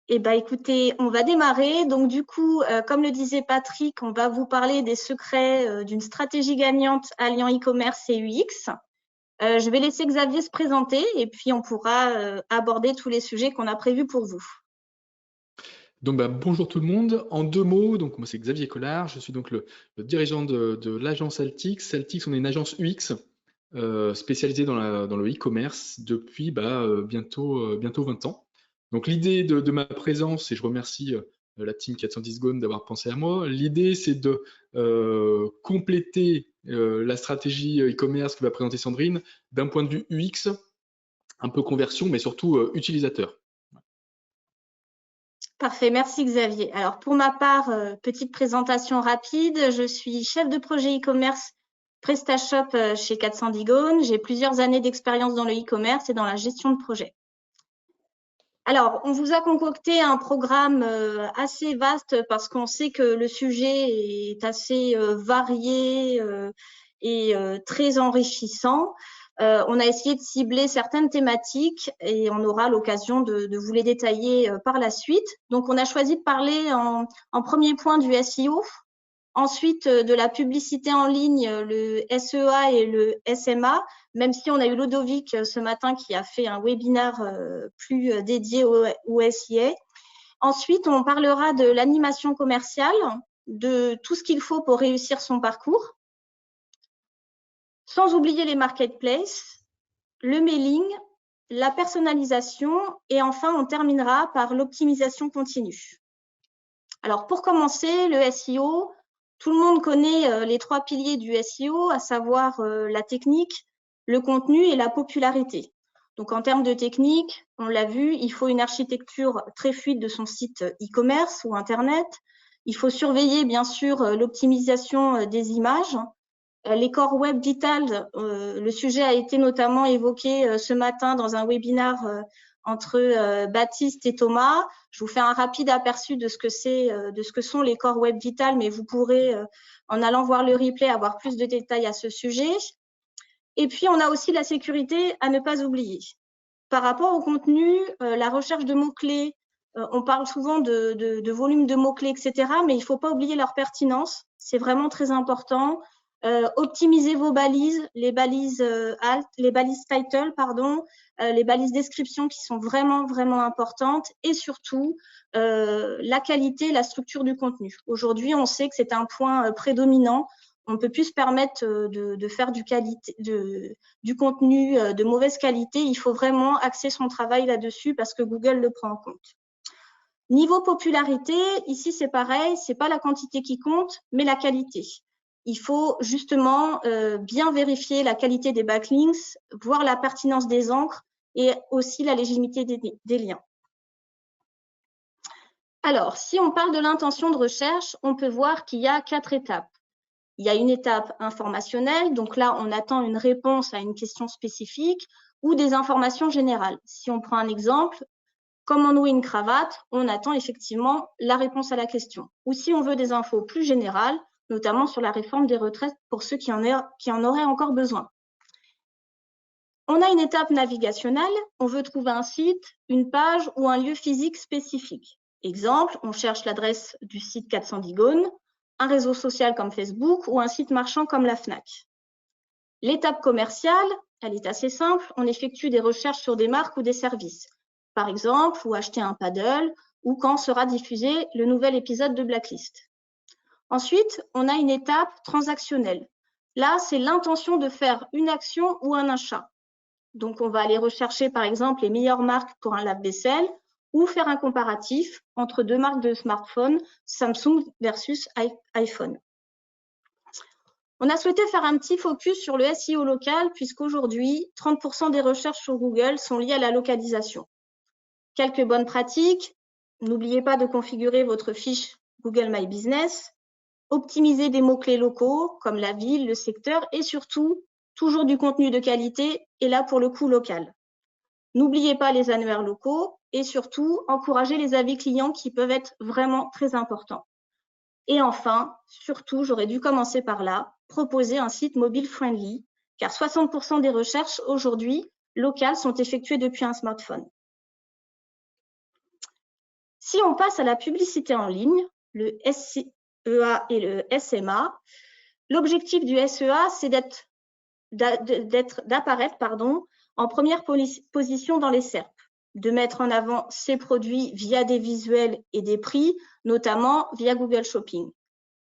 Eh ben, écoutez, on va démarrer. Donc, du coup, comme le disait Patrick, on va vous parler des secrets d'une stratégie gagnante alliant e-commerce et UX. Je vais laisser Xavier se présenter et puis on pourra aborder tous les sujets qu'on a prévus pour vous. Donc, bonjour tout le monde. En 2 mots, donc moi c'est Xavier Collard, je suis donc le dirigeant de l'agence Altix. Altix, on est une agence UX spécialisée dans le e-commerce depuis bientôt 20 ans. Donc l'idée de ma présence, et je remercie la team 410 Gone d'avoir pensé à moi, l'idée c'est de compléter la stratégie e-commerce que va présenter Sandrine d'un point de vue UX, un peu conversion, mais surtout utilisateur. Parfait, merci Xavier. Alors, pour ma part, petite présentation rapide. Je suis chef de projet e-commerce PrestaShop chez 410 Gone. J'ai plusieurs années d'expérience dans le e-commerce et dans la gestion de projet. Alors, on vous a concocté un programme assez vaste parce qu'on sait que le sujet est assez varié et très enrichissant. On a essayé de cibler certaines thématiques et on aura l'occasion de vous les détailler par la suite. Donc, on a choisi de parler en premier point du SEO, ensuite de la publicité en ligne, le SEA et le SMA, même si on a eu Ludovic ce matin qui a fait un webinaire plus dédié au SIA. Ensuite, on parlera de l'animation commerciale, de tout ce qu'il faut pour réussir son parcours, sans oublier les marketplaces, le mailing, la personnalisation et enfin, on terminera par l'optimisation continue. Alors, pour commencer, le SEO, tout le monde connaît les 3 piliers du SEO, à savoir la technique, le contenu et la popularité. Donc, en termes de technique, on l'a vu, il faut une architecture très fluide de son site e-commerce ou Internet. Il faut surveiller, bien sûr, l'optimisation des images. Les corps web vitals, le sujet a été notamment évoqué ce matin dans un webinaire entre Baptiste et Thomas. Je vous fais un rapide aperçu de ce que sont les corps web vitals, mais vous pourrez, en allant voir le replay, avoir plus de détails à ce sujet. Et puis, on a aussi la sécurité à ne pas oublier. Par rapport au contenu, la recherche de mots-clés, on parle souvent de volume de mots-clés, etc., mais il ne faut pas oublier leur pertinence. C'est vraiment très important. Optimisez vos balises, les balises alt, les balises title, les balises description qui sont vraiment, vraiment importantes et surtout la qualité, la structure du contenu. Aujourd'hui, on sait que c'est un point prédominant. On ne peut plus se permettre de faire du contenu de mauvaise qualité. Il faut vraiment axer son travail là-dessus parce que Google le prend en compte. Niveau popularité, ici c'est pareil, c'est pas la quantité qui compte, mais la qualité. Il faut justement bien vérifier la qualité des backlinks, voir la pertinence des encres et aussi la légitimité des liens. Alors, si on parle de l'intention de recherche, on peut voir qu'il y a 4 étapes. Il y a une étape informationnelle, donc là, on attend une réponse à une question spécifique ou des informations générales. Si on prend un exemple, comment nouer une cravate, on attend effectivement la réponse à la question. Ou si on veut des infos plus générales, notamment sur la réforme des retraites pour ceux qui en auraient encore besoin. On a une étape navigationnelle, on veut trouver un site, une page ou un lieu physique spécifique. Exemple, on cherche l'adresse du site 410 Gone, un réseau social comme Facebook ou un site marchand comme la Fnac. L'étape commerciale, elle est assez simple, on effectue des recherches sur des marques ou des services. Par exemple, où acheter un paddle ou quand sera diffusé le nouvel épisode de Blacklist. Ensuite, on a une étape transactionnelle. Là, c'est l'intention de faire une action ou un achat. Donc, on va aller rechercher, par exemple, les meilleures marques pour un lave-vaisselle ou faire un comparatif entre 2 marques de smartphones, Samsung versus iPhone. On a souhaité faire un petit focus sur le SEO local puisqu'aujourd'hui, 30% des recherches sur Google sont liées à la localisation. Quelques bonnes pratiques. N'oubliez pas de configurer votre fiche Google My Business. Optimisez des mots-clés locaux comme la ville, le secteur et surtout, toujours du contenu de qualité et là pour le coup local. N'oubliez pas les annuaires locaux et surtout, encouragez les avis clients qui peuvent être vraiment très importants. Et enfin, surtout, j'aurais dû commencer par là, proposer un site mobile friendly, car 60% des recherches aujourd'hui locales sont effectuées depuis un smartphone. Si on passe à la publicité en ligne, le SEA et le SMA, l'objectif du SEA, c'est d'apparaître en première position dans les SERP, de mettre en avant ses produits via des visuels et des prix, notamment via Google Shopping.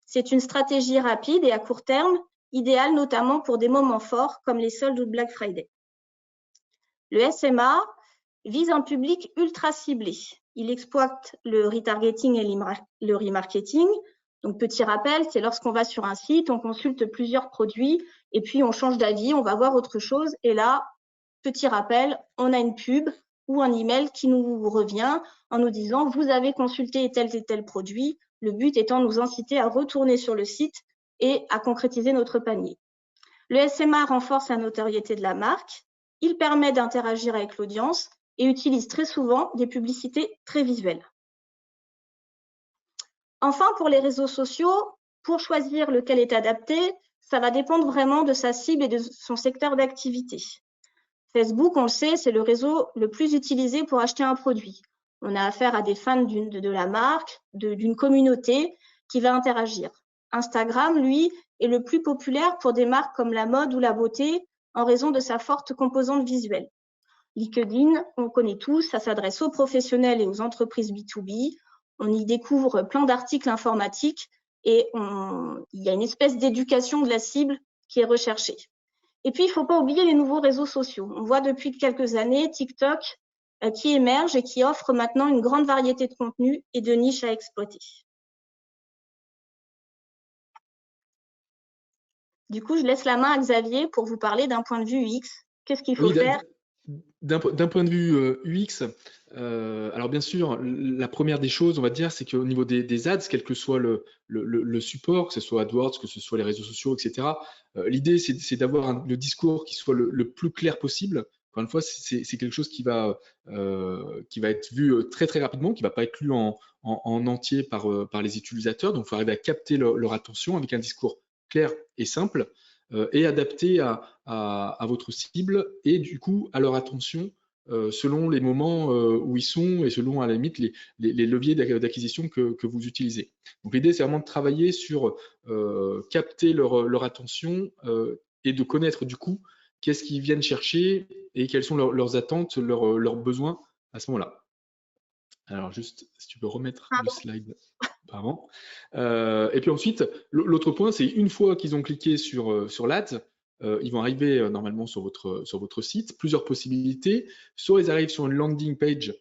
C'est une stratégie rapide et à court terme, idéale notamment pour des moments forts comme les soldes ou Black Friday. Le SMA vise un public ultra ciblé. Il exploite le retargeting et le remarketing. Donc, petit rappel, c'est lorsqu'on va sur un site, on consulte plusieurs produits et puis on change d'avis, on va voir autre chose. Et là, petit rappel, on a une pub ou un email qui nous revient en nous disant « Vous avez consulté tel et tel produit ». Le but étant de nous inciter à retourner sur le site et à concrétiser notre panier. Le SMA renforce la notoriété de la marque. Il permet d'interagir avec l'audience et utilise très souvent des publicités très visuelles. Enfin, pour les réseaux sociaux, pour choisir lequel est adapté, ça va dépendre vraiment de sa cible et de son secteur d'activité. Facebook, on le sait, c'est le réseau le plus utilisé pour acheter un produit. On a affaire à des fans de la marque, d'une communauté qui va interagir. Instagram, lui, est le plus populaire pour des marques comme la mode ou la beauté en raison de sa forte composante visuelle. LinkedIn, on connaît tous, ça s'adresse aux professionnels et aux entreprises B2B. On y découvre plein d'articles informatiques et il y a une espèce d'éducation de la cible qui est recherchée. Et puis, il ne faut pas oublier les nouveaux réseaux sociaux. On voit depuis quelques années TikTok qui émerge et qui offre maintenant une grande variété de contenus et de niches à exploiter. Du coup, je laisse la main à Xavier pour vous parler d'un point de vue UX. Qu'est-ce qu'il faut faire? D'un point de vue UX, alors bien sûr, la première des choses, on va dire, c'est qu'au niveau des ads, quel que soit le support, que ce soit AdWords, que ce soit les réseaux sociaux, etc., l'idée, c'est d'avoir le discours qui soit le plus clair possible. Encore une fois, c'est quelque chose qui va être vu très très rapidement, qui ne va pas être lu en entier par les utilisateurs. Donc, il faut arriver à capter leur attention avec un discours clair et simple. Et adapté à votre cible et du coup à leur attention selon les moments où ils sont et selon à la limite les leviers d'acquisition que vous utilisez. Donc l'idée c'est vraiment de travailler sur capter leur attention et de connaître du coup qu'est-ce qu'ils viennent chercher et quelles sont leurs attentes, leurs besoins à ce moment-là. Alors juste si tu peux remettre le slide. Pardon. Et puis ensuite, l'autre point, c'est une fois qu'ils ont cliqué sur l'ad, ils vont arriver normalement sur votre site, plusieurs possibilités. Soit ils arrivent sur une landing page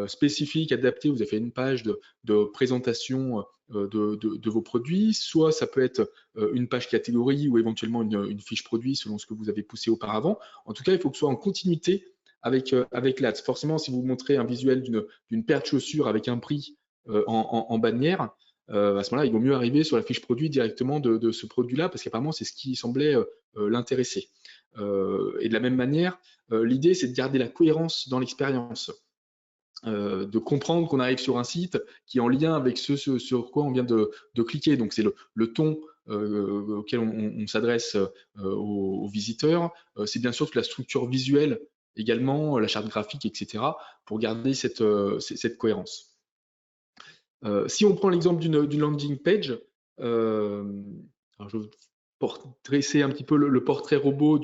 spécifique, adaptée, vous avez fait une page de présentation de vos produits, soit ça peut être une page catégorie ou éventuellement une fiche produit selon ce que vous avez poussé auparavant. En tout cas, il faut que ce soit en continuité avec l'ad. Forcément, si vous montrez un visuel d'une paire de chaussures avec un prix en bannière, à ce moment-là, il vaut mieux arriver sur la fiche produit directement de ce produit-là, parce qu'apparemment, c'est ce qui semblait l'intéresser. Et de la même manière, l'idée, c'est de garder la cohérence dans l'expérience, de comprendre qu'on arrive sur un site qui est en lien avec ce sur quoi on vient de cliquer. Donc, c'est le ton auquel on s'adresse aux visiteurs. C'est bien sûr toute la structure visuelle également, la charte graphique, etc., pour garder cette cohérence. Si on prend l'exemple d'une landing page, alors je vais dresser un petit peu le portrait robot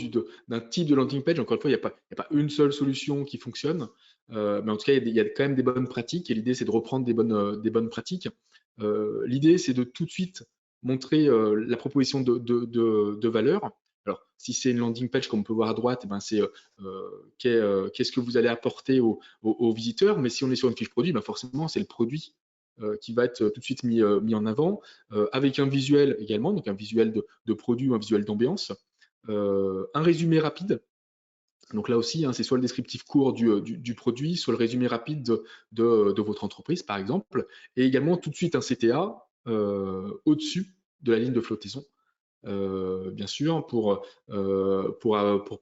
d'un type de landing page. Encore une fois, il n'y a pas une seule solution qui fonctionne, mais en tout cas, il y a quand même des bonnes pratiques et l'idée, c'est de reprendre des bonnes pratiques. L'idée, c'est de tout de suite montrer la proposition de valeur. Alors, si c'est une landing page, comme on peut voir à droite, eh ben, c'est qu'est-ce que vous allez apporter aux visiteurs. Mais si on est sur une fiche produit, ben forcément, c'est le produit qui va être tout de suite mis en avant, avec un visuel également, donc un visuel de produit ou un visuel d'ambiance, un résumé rapide. Donc là aussi, hein, c'est soit le descriptif court du produit, soit le résumé rapide de votre entreprise, par exemple, et également tout de suite un CTA au-dessus de la ligne de flottaison, bien sûr, pour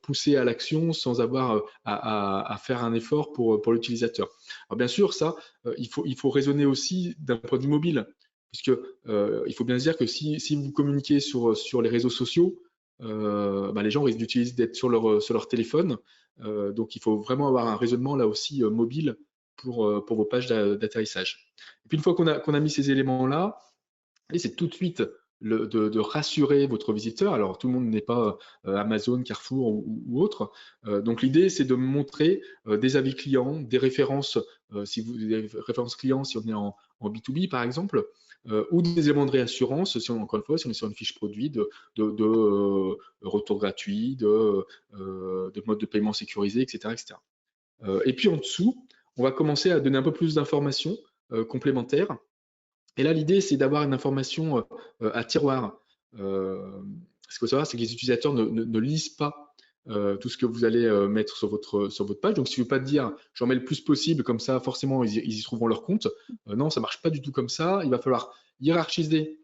pousser à l'action sans avoir à faire un effort pour l'utilisateur. Alors bien sûr, ça, il faut raisonner aussi d'un point de vue mobile, puisque il faut bien se dire que si vous communiquez sur les réseaux sociaux, bah, les gens risquent d'être sur leur téléphone, donc il faut vraiment avoir un raisonnement là aussi mobile pour vos pages d'atterrissage. Et puis une fois qu'on a mis ces éléments-là, c'est tout de suite de rassurer votre visiteur. Alors, tout le monde n'est pas Amazon, Carrefour ou autre. Donc, l'idée, c'est de montrer des avis clients, des références, des références clients, si on est en B2B, par exemple, ou des éléments de réassurance, encore une fois, si on est sur une fiche produit, de retour gratuit, de mode de paiement sécurisé, etc. etc. Et puis, en dessous, on va commencer à donner un peu plus d'informations complémentaires. Et là, l'idée, c'est d'avoir une information à tiroir. Ce qu'il faut savoir, c'est que les utilisateurs ne lisent pas tout ce que vous allez mettre sur votre page. Donc, si vous ne voulez pas dire, j'en mets le plus possible, comme ça, forcément, ils y trouveront leur compte. Non, ça ne marche pas du tout comme ça. Il va falloir hiérarchiser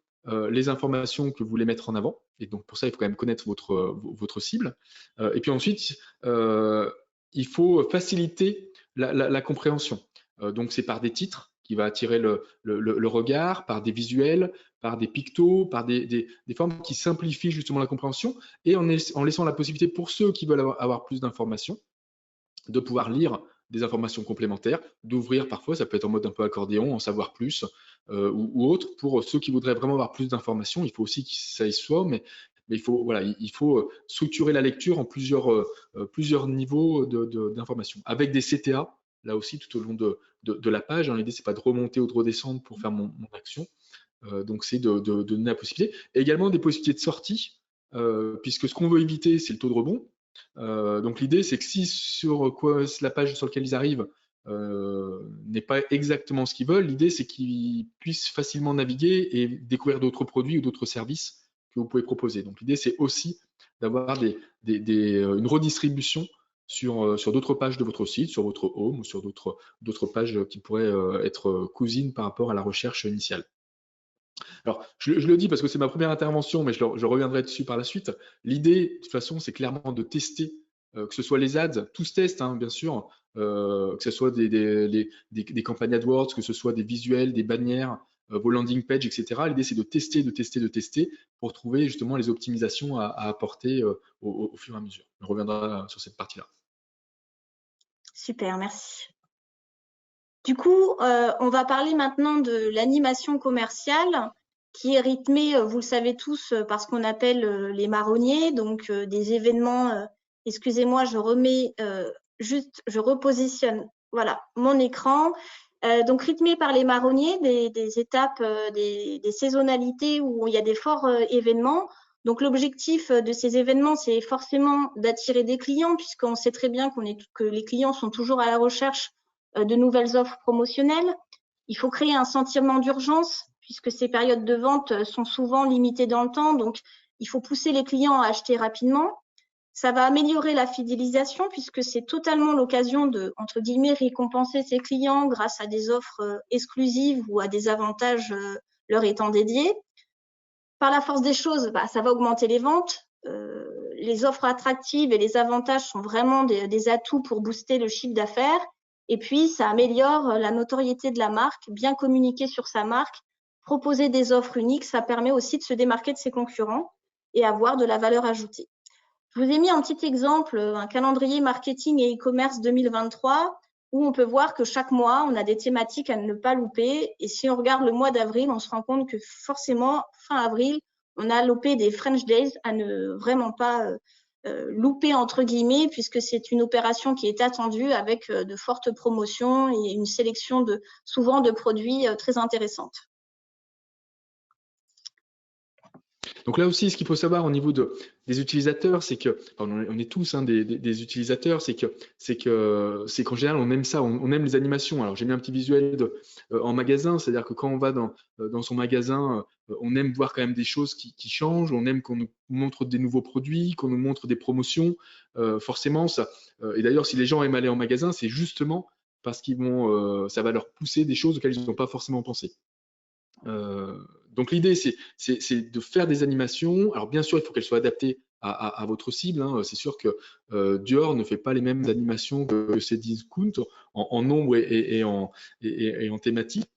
les informations que vous voulez mettre en avant. Et donc, pour ça, il faut quand même connaître votre cible. Et puis ensuite, il faut faciliter la compréhension. Donc, c'est par des titres qui va attirer le regard, par des visuels, par des pictos, par des formes qui simplifient justement la compréhension, et en laissant la possibilité pour ceux qui veulent avoir plus d'informations, de pouvoir lire des informations complémentaires, d'ouvrir parfois, ça peut être en mode un peu accordéon, en savoir plus, ou autre. Pour ceux qui voudraient vraiment avoir plus d'informations, il faut aussi que ça y soit, mais il faut structurer la lecture en plusieurs niveaux d'informations, avec des CTA, là aussi tout au long de la page. L'idée, c'est pas de remonter ou de redescendre pour faire mon action. Donc, c'est de donner la possibilité. Et également des possibilités de sortie, puisque ce qu'on veut éviter, c'est le taux de rebond. Donc, l'idée, c'est que si sur la page sur laquelle ils arrivent n'est pas exactement ce qu'ils veulent, l'idée, c'est qu'ils puissent facilement naviguer et découvrir d'autres produits ou d'autres services que vous pouvez proposer. Donc, l'idée, c'est aussi d'avoir une redistribution sur d'autres pages de votre site, sur votre home ou sur d'autres pages qui pourraient être cousines par rapport à la recherche initiale. Alors, je le dis parce que c'est ma première intervention, mais je reviendrai dessus par la suite. L'idée, de toute façon, c'est clairement de tester, que ce soit les ads, tous testent, hein, bien sûr, que ce soit des campagnes AdWords, que ce soit des visuels, des bannières, vos landing pages, etc. L'idée, c'est de tester pour trouver justement les optimisations à apporter au fur et à mesure. On reviendra sur cette partie-là. Super, merci. Du coup, on va parler maintenant de l'animation commerciale qui est rythmée, vous le savez tous, par ce qu'on appelle les marronniers, donc des événements. Excusez-moi, je repositionne, voilà, mon écran. Donc rythmé par les marronniers, des étapes, des saisonnalités où il y a des forts événements. Donc l'objectif de ces événements, c'est forcément d'attirer des clients, puisqu'on sait très bien que les clients sont toujours à la recherche de nouvelles offres promotionnelles. Il faut créer un sentiment d'urgence, puisque ces périodes de vente sont souvent limitées dans le temps, donc il faut pousser les clients à acheter rapidement. Ça va améliorer la fidélisation, puisque c'est totalement l'occasion de, entre guillemets, récompenser ses clients grâce à des offres exclusives ou à des avantages leur étant dédiés. Par la force des choses, ça va augmenter les ventes. Les offres attractives et les avantages sont vraiment des atouts pour booster le chiffre d'affaires. Et puis, ça améliore la notoriété de la marque, bien communiquer sur sa marque, proposer des offres uniques, ça permet aussi de se démarquer de ses concurrents et avoir de la valeur ajoutée. Je vous ai mis un petit exemple, un calendrier marketing et e-commerce 2023, où on peut voir que chaque mois, on a des thématiques à ne pas louper. Et si on regarde le mois d'avril, on se rend compte que forcément, fin avril, on a loupé des French Days à ne vraiment pas louper, entre guillemets, puisque c'est une opération qui est attendue avec de fortes promotions et une sélection souvent de produits très intéressantes. Donc là aussi, ce qu'il faut savoir au niveau des utilisateurs, c'est que, on est tous des utilisateurs, c'est qu'en général, on aime ça, on aime les animations. Alors j'ai mis un petit visuel en magasin, c'est-à-dire que quand on va dans son magasin, on aime voir quand même des choses qui changent, on aime qu'on nous montre des nouveaux produits, qu'on nous montre des promotions, forcément ça. Et d'ailleurs, si les gens aiment aller en magasin, c'est justement parce ça va leur pousser des choses auxquelles ils n'ont pas forcément pensé. Donc l'idée, c'est de faire des animations. Alors bien sûr, il faut qu'elles soient adaptées à votre cible, hein. C'est sûr que Dior ne fait pas les mêmes animations que ses discounts en nombre et en thématique.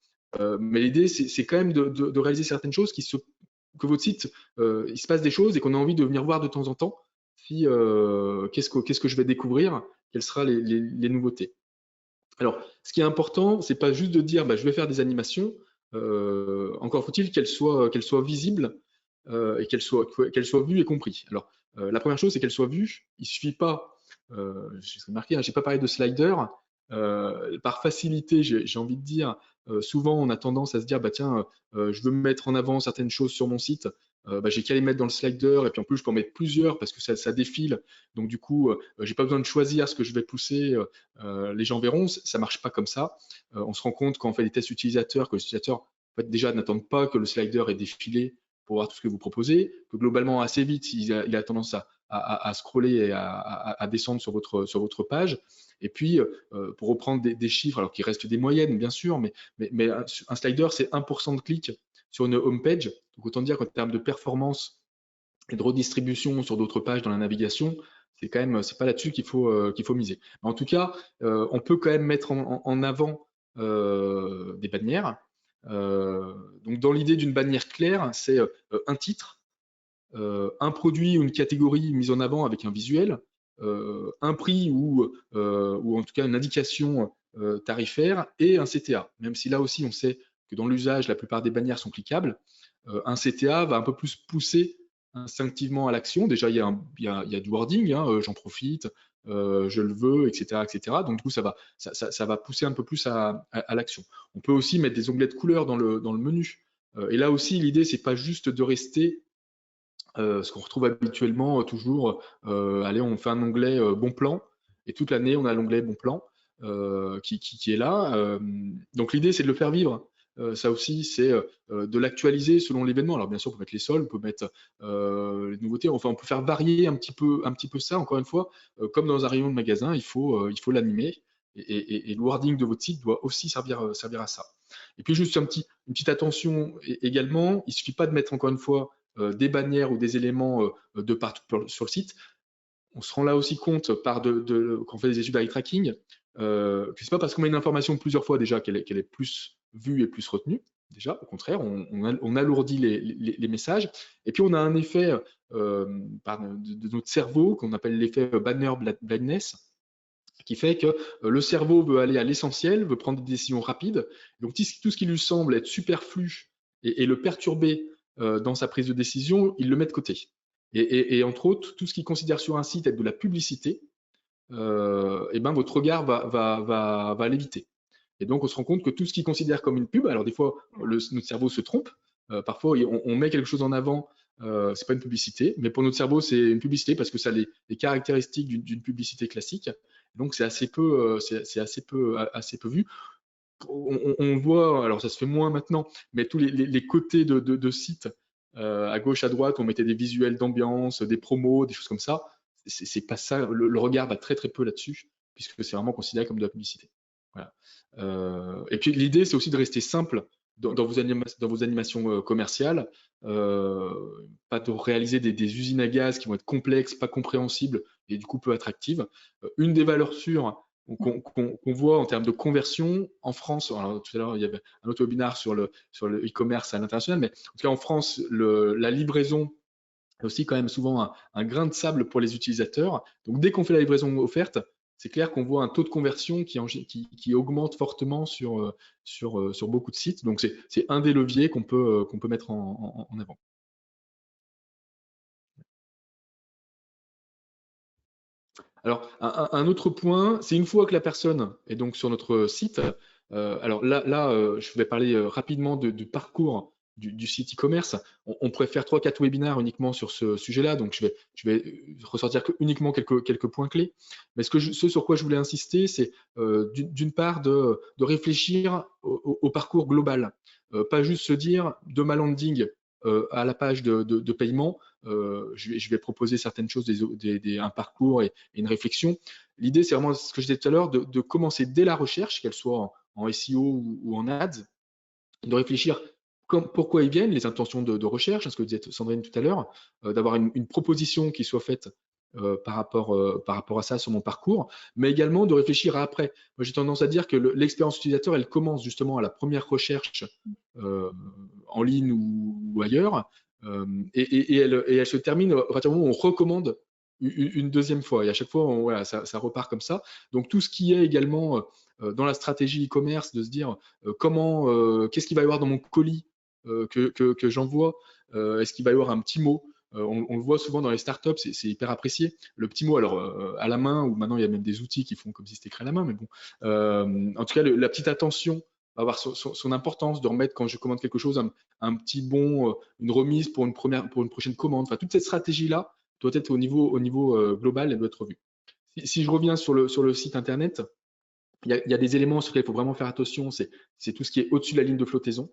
Mais l'idée, c'est quand même de réaliser certaines choses que votre site, il se passe des choses et qu'on a envie de venir voir de temps en temps. Qu'est-ce que je vais découvrir? Quelles seront les nouveautés? Alors, ce qui est important, c'est pas juste de dire je vais faire des animations. Encore faut-il qu'elles soient visibles et qu'elles soient vues et comprises. Alors, la première chose, c'est qu'elles soient vues. Il suffit pas, j'ai remarqué, j'ai pas parlé de slider. Par facilité, j'ai envie de dire, souvent on a tendance à se dire tiens, je veux mettre en avant certaines choses sur mon site. J'ai qu'à les mettre dans le slider et puis en plus je peux en mettre plusieurs parce que ça défile. Donc du coup, j'ai pas besoin de choisir ce que je vais pousser. Les gens verront, ça marche pas comme ça. On se rend compte quand on fait des tests utilisateurs que les utilisateurs en fait, déjà n'attendent pas que le slider ait défilé pour voir tout ce que vous proposez, que globalement assez vite il a tendance à scroller et à descendre sur votre page. Et puis pour reprendre des chiffres, alors qu'il reste des moyennes bien sûr, mais un slider c'est 1% de clic sur une home page. Donc autant dire qu'en termes de performance et de redistribution sur d'autres pages dans la navigation, c'est quand même, c'est pas là-dessus qu'il faut miser. Mais en tout cas, on peut quand même mettre en avant des bannières. Donc dans l'idée d'une bannière claire, c'est un titre, un produit ou une catégorie mise en avant avec un visuel, un prix ou en tout cas une indication tarifaire et un CTA. Même si là aussi on sait que dans l'usage, la plupart des bannières sont cliquables, un CTA va un peu plus pousser instinctivement à l'action. Déjà, il y a du wording, j'en profite, je le veux, etc., etc. Donc du coup, ça va pousser un peu plus à l'action. On peut aussi mettre des onglets de couleurs dans le menu. Et là aussi, l'idée, c'est pas juste de rester ce qu'on retrouve habituellement toujours, allez, on fait un onglet bon plan, et toute l'année, on a l'onglet bon plan qui est là. Donc l'idée, c'est de le faire vivre. Ça aussi, c'est de l'actualiser selon l'événement. Alors bien sûr, on peut mettre les soldes, on peut mettre les nouveautés. Enfin, on peut faire varier un petit peu ça. Encore une fois, comme dans un rayon de magasin, il faut l'animer. Et le wording de votre site doit aussi servir à ça. Et puis juste une petite attention également. Il suffit pas de mettre encore une fois des bannières ou des éléments de partout sur le site. On se rend là aussi compte quand on fait des études eye tracking, que c'est pas parce qu'on met une information plusieurs fois déjà qu'elle est plus vue et plus retenue. Déjà, au contraire, on alourdit les messages. Et puis on a un effet de notre cerveau qu'on appelle l'effet banner blindness, qui fait que le cerveau veut aller à l'essentiel, veut prendre des décisions rapides. Donc tout ce qui lui semble être superflu et le perturber dans sa prise de décision, il le met de côté. Et entre autres, tout ce qu'il considère sur un site être de la publicité, votre regard va l'éviter. Et donc, on se rend compte que tout ce qu'il considère comme une pub, alors des fois, notre cerveau se trompe. Parfois, on met quelque chose en avant, c'est pas une publicité, mais pour notre cerveau, c'est une publicité parce que ça a les caractéristiques d'une publicité classique. Donc, c'est assez peu vu. On voit, alors ça se fait moins maintenant, mais tous les côtés de sites, à gauche, à droite, on mettait des visuels d'ambiance, des promos, des choses comme ça. C'est pas ça, le regard va très très peu là-dessus, puisque c'est vraiment considéré comme de la publicité. Voilà. Et puis l'idée, c'est aussi de rester simple dans vos animations commerciales, pas de réaliser des usines à gaz qui vont être complexes, pas compréhensibles et du coup peu attractives. Une des valeurs sûres qu'on voit en termes de conversion en France. Alors, tout à l'heure, il y avait un autre webinaire sur le e-commerce à l'international, mais en tout cas en France, la livraison est aussi quand même souvent un grain de sable pour les utilisateurs. Donc dès qu'on fait la livraison offerte, c'est clair qu'on voit un taux de conversion qui augmente fortement sur beaucoup de sites. Donc c'est un des leviers qu'on peut mettre en avant. Alors, un autre point, c'est une fois que la personne est donc sur notre site, alors là je vais parler rapidement du parcours du site e-commerce. On pourrait faire 3-4 webinaires uniquement sur ce sujet-là, donc je vais ressortir uniquement quelques points clés. Mais ce sur quoi je voulais insister, c'est d'une part de réfléchir au parcours global. Pas juste se dire de ma landing à la page de paiement, je vais proposer certaines choses, un parcours et une réflexion. L'idée, c'est vraiment ce que je disais tout à l'heure, de commencer dès la recherche, qu'elle soit en SEO ou en ads, de réfléchir pourquoi ils viennent, les intentions de recherche, ce que disait Sandrine tout à l'heure, d'avoir une proposition qui soit faite par rapport à ça sur mon parcours, mais également de réfléchir à après. Moi, j'ai tendance à dire que l'expérience utilisateur, elle commence justement à la première recherche en ligne ou ailleurs, et elle se termine à partir du moment où on recommande une deuxième fois. Et à chaque fois, ça repart comme ça. Donc tout ce qui est également dans la stratégie e-commerce, de se dire qu'est-ce qu'il va y avoir dans mon colis que j'envoie, est-ce qu'il va y avoir un petit mot, on le voit souvent dans les startups, c'est hyper apprécié. Le petit mot, alors à la main, ou maintenant il y a même des outils qui font comme si c'était écrit à la main, mais bon. En tout cas, la petite attention va avoir son importance, de remettre quand je commande quelque chose un petit bon, une remise pour une prochaine commande. Enfin, toute cette stratégie-là doit être au niveau global, elle doit être revue. Si je reviens sur le site internet, il y a des éléments sur lesquels il faut vraiment faire attention, c'est tout ce qui est au-dessus de la ligne de flottaison.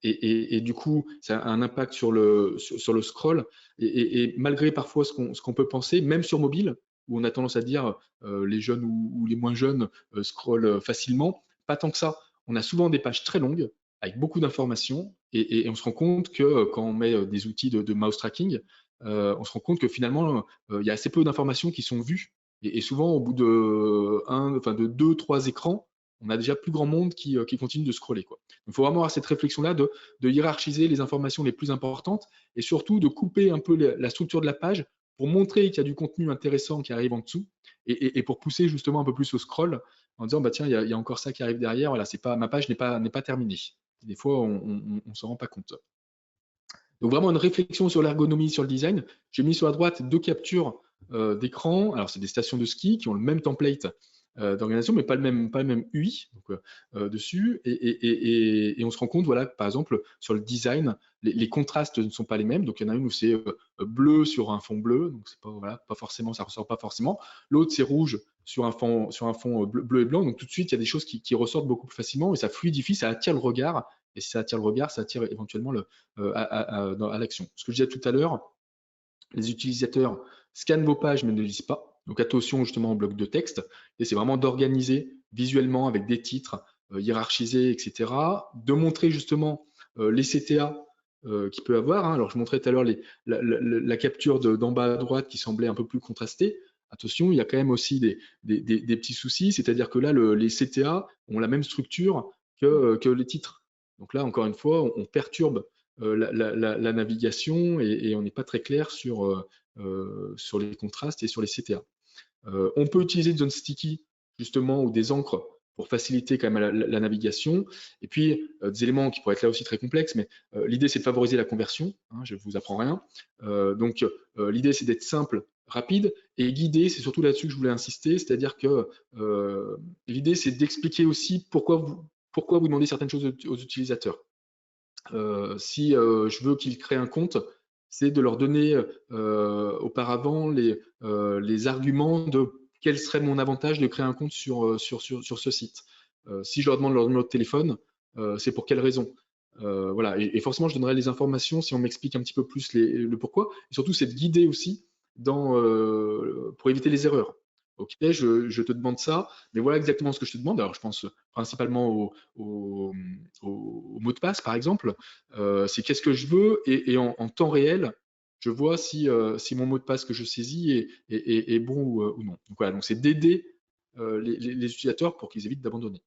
Et du coup, ça a un impact sur le scroll. Et malgré parfois ce qu'on peut penser, même sur mobile, où on a tendance à dire les jeunes ou les moins jeunes scrollent facilement, pas tant que ça. On a souvent des pages très longues avec beaucoup d'informations et on se rend compte que quand on met des outils de mouse tracking, on se rend compte que finalement, il y a assez peu d'informations qui sont vues. Et souvent, au bout de 2-3 écrans, on a déjà plus grand monde qui continue de scroller, quoi. Il faut vraiment avoir cette réflexion-là de hiérarchiser les informations les plus importantes et surtout de couper un peu la structure de la page pour montrer qu'il y a du contenu intéressant qui arrive en dessous et pour pousser justement un peu plus au scroll en disant bah tiens, il y a encore ça qui arrive derrière, voilà, ma page n'est pas terminée. Des fois, on ne s'en rend pas compte. Donc vraiment une réflexion sur l'ergonomie, sur le design. J'ai mis sur la droite 2 captures d'écran. Alors c'est des stations de ski qui ont le même template d'organisation, mais pas le même UI donc, dessus. Et on se rend compte, voilà, par exemple, sur le design, les contrastes ne sont pas les mêmes. Donc il y en a une où c'est bleu sur un fond bleu, donc c'est pas, voilà, pas forcément, ça ressort pas forcément. L'autre c'est rouge sur un fond bleu et blanc. Donc tout de suite, il y a des choses qui ressortent beaucoup plus facilement et ça fluidifie, ça attire le regard. Et si ça attire le regard, ça attire éventuellement à l'action. Ce que je disais tout à l'heure, les utilisateurs scannent vos pages mais ne lisent pas. Donc attention justement au bloc de texte. Et c'est vraiment d'organiser visuellement avec des titres hiérarchisés, etc. De montrer justement les CTA qu'il peut avoir. Hein. Alors je montrais tout à l'heure la capture d'en bas à droite qui semblait un peu plus contrastée. Attention, il y a quand même aussi des petits soucis, c'est-à-dire que là, les CTA ont la même structure que les titres. Donc là, encore une fois, on perturbe la navigation et on n'est pas très clair sur les contrastes et sur les CTA. On peut utiliser des zones sticky justement ou des encres pour faciliter quand même la navigation. Et puis des éléments qui pourraient être là aussi très complexes, mais l'idée c'est de favoriser la conversion. Hein, je ne vous apprends rien. Donc l'idée c'est d'être simple, rapide et guidé. C'est surtout là-dessus que je voulais insister, c'est-à-dire que l'idée c'est d'expliquer aussi pourquoi vous demandez certaines choses aux utilisateurs. Si je veux qu'ils créent un compte, c'est de leur donner auparavant les arguments de quel serait mon avantage de créer un compte sur ce site. Si je leur demande leur numéro de téléphone, c'est pour quelle raison. Voilà. Et forcément, je donnerai les informations si on m'explique un petit peu plus le pourquoi. Et surtout, c'est de guider aussi pour éviter les erreurs. Ok, je te demande ça, mais voilà exactement ce que je te demande. Alors, je pense principalement au mot de passe, par exemple. C'est qu'est-ce que je veux et en temps réel, je vois si mon mot de passe que je saisis est bon ou non. Donc voilà, donc c'est d'aider les utilisateurs pour qu'ils évitent d'abandonner.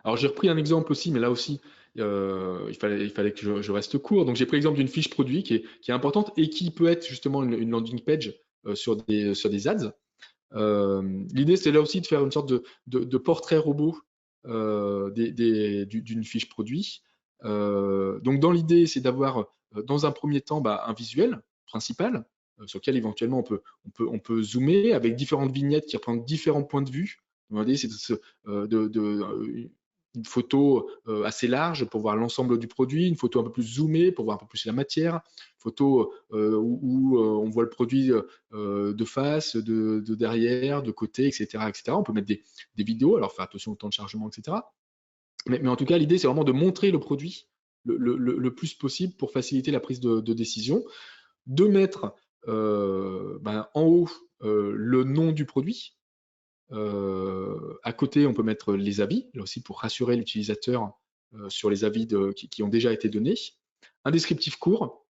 Alors j'ai repris un exemple aussi, mais là aussi, il fallait que je reste court. Donc j'ai pris l'exemple d'une fiche produit qui est importante et qui peut être justement une landing page sur des ads. L'idée, c'est là aussi de faire une sorte de portrait robot d'une fiche produit. Donc dans l'idée, c'est d'avoir dans un premier temps un visuel principal sur lequel éventuellement on peut zoomer avec différentes vignettes qui représentent différents points de vue. L'idée, c'est une photo assez large pour voir l'ensemble du produit, une photo un peu plus zoomée pour voir un peu plus la matière, une photo où on voit le produit de face, de derrière, de côté, etc., etc. On peut mettre des vidéos, alors faire attention au temps de chargement, etc. Mais en tout cas, l'idée, c'est vraiment de montrer le produit le plus possible pour faciliter la prise de décision, de mettre en haut le nom du produit. À côté, on peut mettre les avis, là aussi pour rassurer l'utilisateur sur les avis qui ont déjà été donnés. Un descriptif court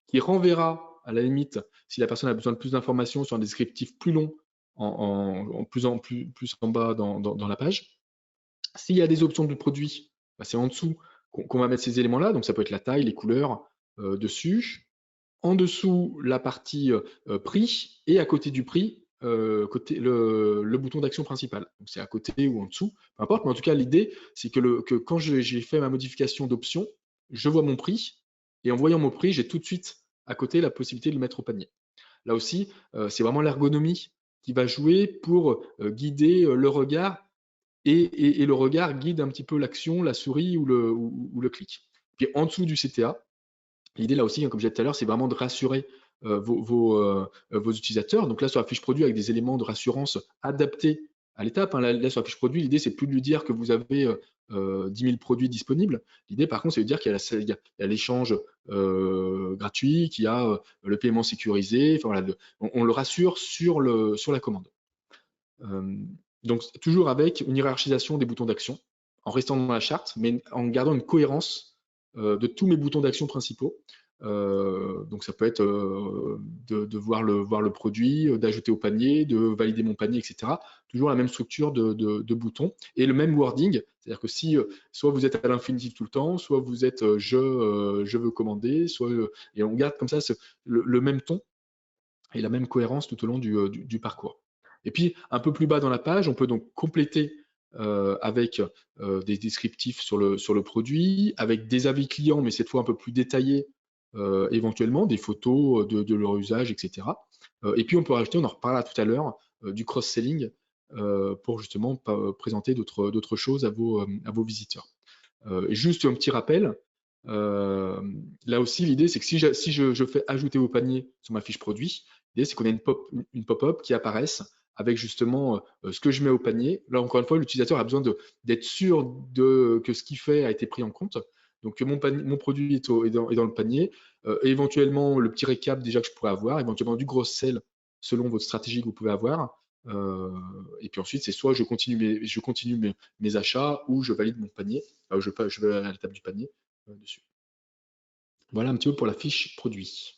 qui renverra, à la limite, si la personne a besoin de plus d'informations, sur un descriptif plus long, plus en bas dans la page. S'il y a des options de produit, c'est en dessous qu'on va mettre ces éléments-là. Donc ça peut être la taille, les couleurs dessus. en dessous la partie prix et à côté du prix, le bouton d'action principal. Donc c'est à côté ou en dessous, peu importe, mais en tout cas l'idée c'est que quand j'ai fait ma modification d'option, je vois mon prix et en voyant mon prix, j'ai tout de suite à côté la possibilité de le mettre au panier. Là aussi, c'est vraiment l'ergonomie qui va jouer pour guider le regard et le regard guide un petit peu l'action, la souris ou le clic. Puis en dessous du CTA, l'idée là aussi, hein, comme je disais tout à l'heure, c'est vraiment de rassurer vos utilisateurs. Donc là, sur la fiche produit, avec des éléments de rassurance adaptés à l'étape. Hein. Là, sur la fiche produit, l'idée, c'est plus de lui dire que vous avez 10 000 produits disponibles. L'idée, par contre, c'est de dire qu'il y a l'échange gratuit, qu'il y a le paiement sécurisé. Enfin, voilà, on le rassure sur la commande. Donc, toujours avec une hiérarchisation des boutons d'action, en restant dans la charte, mais en gardant une cohérence de tous mes boutons d'action principaux. Donc, ça peut être de voir le produit, d'ajouter au panier, de valider mon panier, etc. Toujours la même structure de boutons et le même wording. C'est-à-dire que si soit vous êtes à l'infinitif tout le temps, soit vous êtes je veux commander, et on garde comme ça le même ton et la même cohérence tout au long du parcours. Et puis, un peu plus bas dans la page, on peut donc compléter avec des descriptifs sur le produit, avec des avis clients, mais cette fois un peu plus détaillés, éventuellement, des photos de leur usage, etc. Et puis, on peut rajouter, on en reparlera tout à l'heure, du cross-selling pour justement présenter d'autres choses à vos visiteurs. Et juste un petit rappel, là aussi, l'idée, c'est que si je fais ajouter au panier sur ma fiche produit, l'idée, c'est qu'on ait une pop-up qui apparaisse avec justement ce que je mets au panier. Là, encore une fois, l'utilisateur a besoin d'être sûr que ce qu'il fait a été pris en compte. Donc, que mon produit est dans le panier, et éventuellement le petit récap déjà que je pourrais avoir, éventuellement du gros sell selon votre stratégie que vous pouvez avoir. Et puis ensuite, c'est soit je continue mes achats ou je valide mon panier, je vais à l'étape du panier dessus. Voilà un petit peu pour la fiche produit.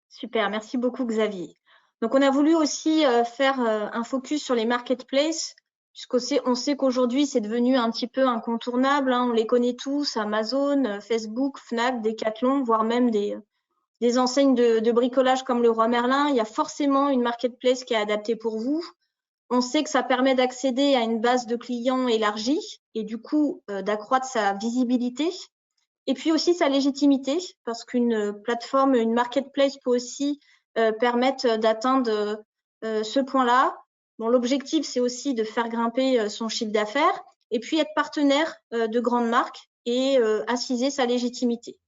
Super, merci beaucoup Xavier. Donc on a voulu aussi faire un focus sur les marketplaces, puisqu'on sait qu'aujourd'hui c'est devenu un petit peu incontournable, hein, on les connaît tous, Amazon, Facebook, Fnac, Decathlon, voire même des enseignes de bricolage comme Leroy Merlin. Il y a forcément une marketplace qui est adaptée pour vous. On sait que ça permet d'accéder à une base de clients élargie et du coup d'accroître sa visibilité. Et puis aussi sa légitimité, parce qu'une plateforme, une marketplace peut aussi permettre d'atteindre ce point-là. Bon, l'objectif, c'est aussi de faire grimper son chiffre d'affaires et puis être partenaire de grandes marques et assiser sa légitimité.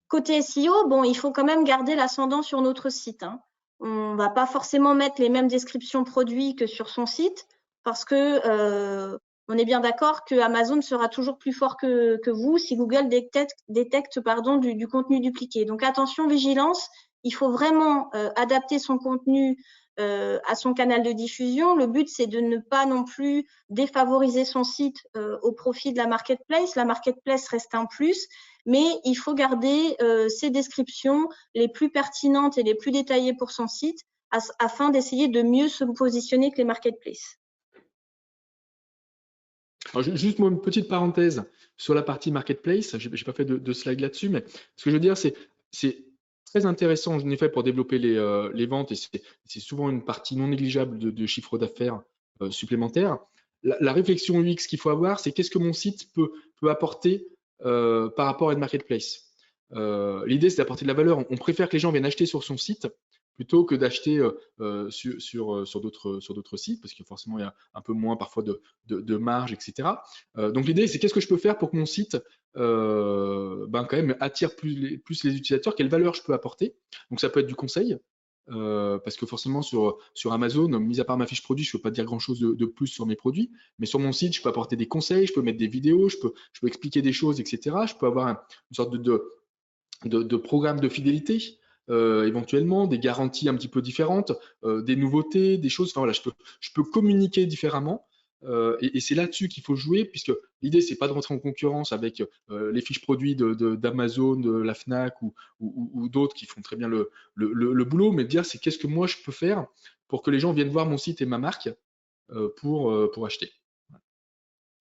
Côté SEO, bon, il faut quand même garder l'ascendant sur notre site. Hein. On ne va pas forcément mettre les mêmes descriptions produits que sur son site parce que on est bien d'accord que Amazon sera toujours plus fort que vous si Google détecte du contenu dupliqué. Donc attention, vigilance, il faut vraiment adapter son contenu à son canal de diffusion. Le but, c'est de ne pas non plus défavoriser son site au profit de la marketplace. La marketplace reste un plus, mais il faut garder ces descriptions les plus pertinentes et les plus détaillées pour son site afin d'essayer de mieux se positionner que les marketplaces. Alors, juste une petite parenthèse sur la partie marketplace, je n'ai pas fait de slide là-dessus, mais ce que je veux dire, c'est très intéressant en effet pour développer les ventes et c'est souvent une partie non négligeable de chiffre d'affaires supplémentaire. La réflexion UX qu'il faut avoir, c'est qu'est-ce que mon site peut apporter par rapport à une marketplace. L'idée, c'est d'apporter de la valeur. On préfère que les gens viennent acheter sur son site plutôt que d'acheter sur d'autres sites, parce que forcément, il y a un peu moins parfois de marge, etc. Donc l'idée, c'est qu'est-ce que je peux faire pour que mon site quand même attire plus les utilisateurs, quelle valeur je peux apporter. Donc ça peut être du conseil, parce que forcément sur Amazon, mis à part ma fiche produit, je ne peux pas dire grand-chose de plus sur mes produits, mais sur mon site, je peux apporter des conseils, je peux mettre des vidéos, je peux expliquer des choses, etc. Je peux avoir une sorte de programme de fidélité. Éventuellement des garanties un petit peu différentes, des nouveautés, des choses. Enfin voilà, je peux communiquer différemment. Et c'est là-dessus qu'il faut jouer, puisque l'idée, c'est pas de rentrer en concurrence avec les fiches produits d'Amazon, de la Fnac ou d'autres qui font très bien le boulot, mais de dire c'est qu'est-ce que moi je peux faire pour que les gens viennent voir mon site et ma marque pour acheter.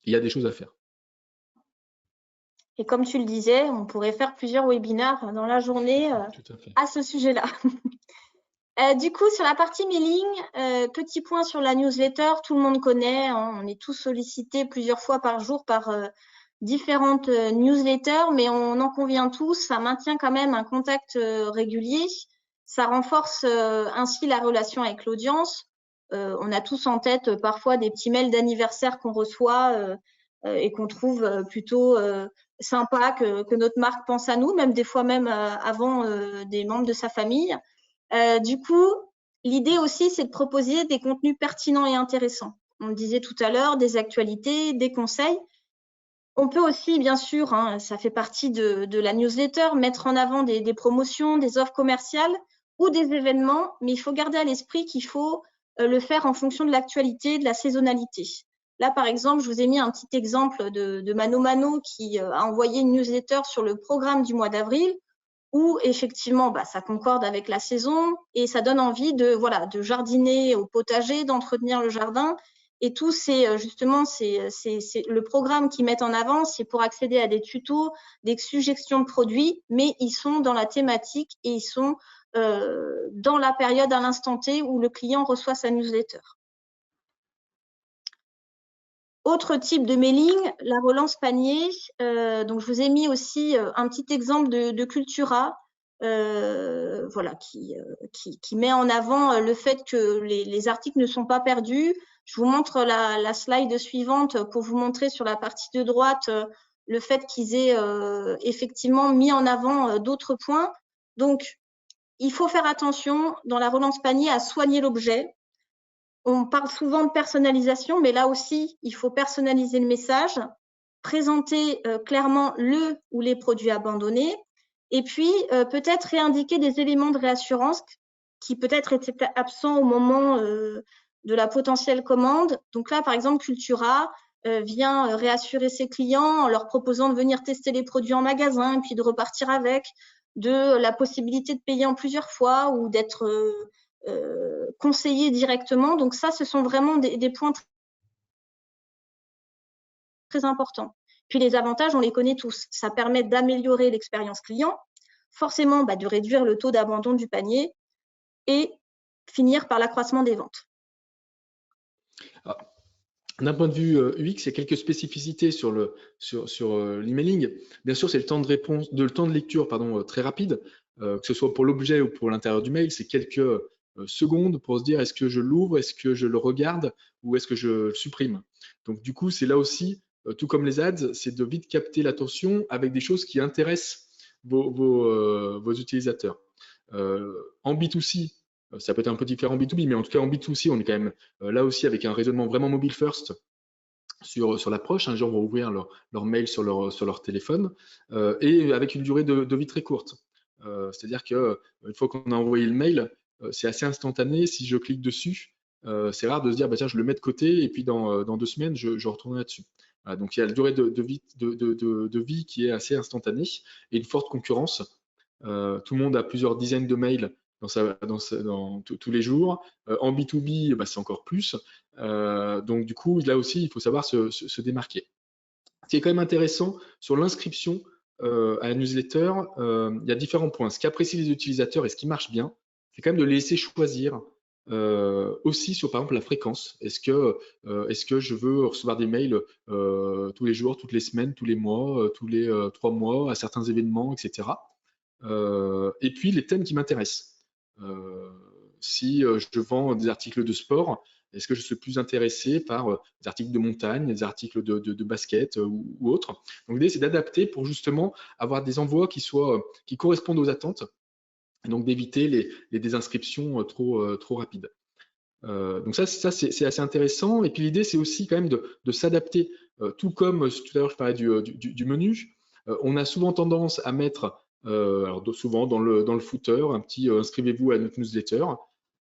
Il y a des choses à faire. Et comme tu le disais, on pourrait faire plusieurs webinaires dans la journée à ce sujet-là. Du coup, sur la partie mailing, petit point sur la newsletter, tout le monde connaît, hein, on est tous sollicités plusieurs fois par jour par différentes newsletters, mais on en convient tous, ça maintient quand même un contact régulier, ça renforce ainsi la relation avec l'audience. On a tous en tête parfois des petits mails d'anniversaire qu'on reçoit et qu'on trouve plutôt sympa que notre marque pense à nous, même des fois même avant des membres de sa famille. Du coup, l'idée aussi, c'est de proposer des contenus pertinents et intéressants. On le disait tout à l'heure, des actualités, des conseils. On peut aussi, bien sûr, hein, ça fait partie de la newsletter, mettre en avant des promotions, des offres commerciales ou des événements, mais il faut garder à l'esprit qu'il faut le faire en fonction de l'actualité, de la saisonnalité. Là, par exemple, je vous ai mis un petit exemple de Mano Mano qui a envoyé une newsletter sur le programme du mois d'avril où effectivement, ça concorde avec la saison et ça donne envie de jardiner au potager, d'entretenir le jardin. Et tout, c'est justement le programme qu'ils mettent en avant, c'est pour accéder à des tutos, des suggestions de produits, mais ils sont dans la thématique et ils sont dans la période à l'instant T où le client reçoit sa newsletter. Autre type de mailing, la relance panier. Donc, je vous ai mis aussi un petit exemple de Cultura, qui met en avant le fait que les articles ne sont pas perdus. Je vous montre la slide suivante pour vous montrer sur la partie de droite le fait qu'ils aient effectivement mis en avant d'autres points. Donc, il faut faire attention dans la relance panier à soigner l'objet. On parle souvent de personnalisation, mais là aussi, il faut personnaliser le message, présenter clairement le ou les produits abandonnés, et puis peut-être réindiquer des éléments de réassurance qui peut-être étaient absents au moment de la potentielle commande. Donc là, par exemple, Cultura vient réassurer ses clients en leur proposant de venir tester les produits en magasin et puis de repartir avec, de la possibilité de payer en plusieurs fois ou d'être conseiller directement. Donc ça, ce sont vraiment des points très importants. Puis les avantages, on les connaît tous. Ça permet d'améliorer l'expérience client, forcément de réduire le taux d'abandon du panier et finir par l'accroissement des ventes. D'un point de vue UX, il y a quelques spécificités sur l'emailing. Bien sûr, c'est le temps de réponse, le temps de lecture, très rapide, que ce soit pour l'objet ou pour l'intérieur du mail, c'est quelques secondes pour se dire est-ce que je l'ouvre, est-ce que je le regarde ou est-ce que je le supprime. Donc du coup, c'est là aussi, tout comme les ads, c'est de vite capter l'attention avec des choses qui intéressent vos utilisateurs. En B2C, ça peut être un peu différent en B2B, mais en tout cas en B2C, on est quand même là aussi avec un raisonnement vraiment mobile first sur l'approche. Les gens vont ouvrir leur mail sur leur téléphone et avec une durée de vie très courte. C'est-à-dire qu'une fois qu'on a envoyé le mail, c'est assez instantané. Si je clique dessus, c'est rare de se dire tiens, je le mets de côté et puis dans 2 semaines, je retournerai là-dessus. Voilà, donc il y a la durée de vie qui est assez instantanée et une forte concurrence. Tout le monde a plusieurs dizaines de mails dans tous les jours. En B2B, c'est encore plus. Donc du coup, là aussi, il faut savoir se démarquer. Ce qui est quand même intéressant sur l'inscription à la newsletter, il y a différents points. Ce qu'apprécient les utilisateurs et ce qui marche bien, c'est quand même de les laisser choisir aussi sur par exemple la fréquence. Est-ce que je veux recevoir des mails tous les jours, toutes les semaines, tous les mois, tous les 3 mois, à certains événements, etc. Et puis les thèmes qui m'intéressent. Si je vends des articles de sport, est-ce que je suis plus intéressé par des articles de montagne, des articles de basket ou autres? Donc l'idée, c'est d'adapter pour justement avoir des envois qui correspondent aux attentes, et donc d'éviter les désinscriptions trop rapides. Donc ça c'est assez intéressant. Et puis l'idée, c'est aussi quand même de s'adapter. Tout comme tout à l'heure, je parlais du menu, on a souvent tendance à mettre alors souvent dans le footer, un petit inscrivez-vous à notre newsletter.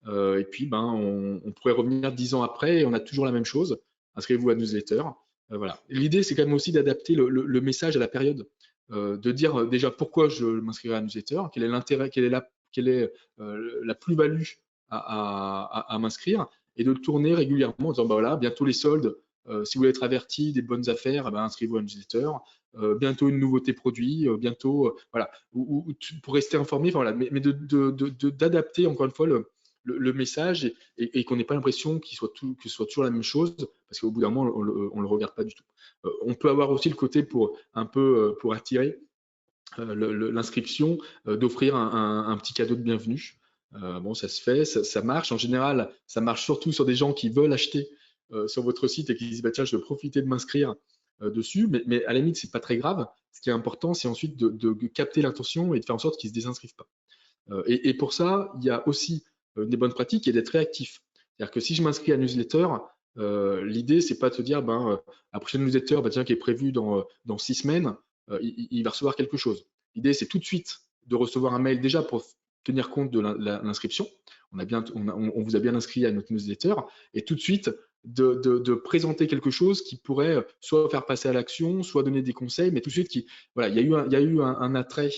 Et puis on pourrait revenir 10 ans après et on a toujours la même chose. Inscrivez-vous à la newsletter. Voilà. L'idée, c'est quand même aussi d'adapter le message à la période, de dire déjà pourquoi je m'inscrirai à la newsletter, quel est l'intérêt, quelle est la plus-value à m'inscrire, et de le tourner régulièrement en disant voilà, bientôt les soldes. Si vous voulez être averti des bonnes affaires, inscrivez-vous à la newsletter. bientôt une nouveauté produit, bientôt, voilà, pour rester informé, enfin, voilà, mais d'adapter encore une fois le message et qu'on n'ait pas l'impression que ce soit toujours la même chose, parce qu'au bout d'un moment, on le regarde pas du tout. On peut avoir aussi le côté pour un peu pour attirer l'inscription, d'offrir un petit cadeau de bienvenue. Bon, ça se fait, ça marche. En général, ça marche surtout sur des gens qui veulent acheter sur votre site et qui disent bah, tiens, je vais profiter de m'inscrire dessus. Mais à la limite, c'est pas très grave. Ce qui est important, c'est ensuite de capter l'intention et de faire en sorte qu'ils ne se désinscrivent pas. Et pour ça, il y a aussi des bonnes pratiques et d'être réactif. C'est-à-dire que si je m'inscris à la newsletter, l'idée, c'est pas de se dire ben, la prochaine newsletter bah, tiens, qui est prévue dans 6 semaines, il va recevoir quelque chose. L'idée, c'est tout de suite de recevoir un mail déjà pour tenir compte de l'inscription. On vous a bien inscrit à notre newsletter et tout de suite de présenter quelque chose qui pourrait soit faire passer à l'action, soit donner des conseils, mais tout de suite, voilà, il y a eu un attrait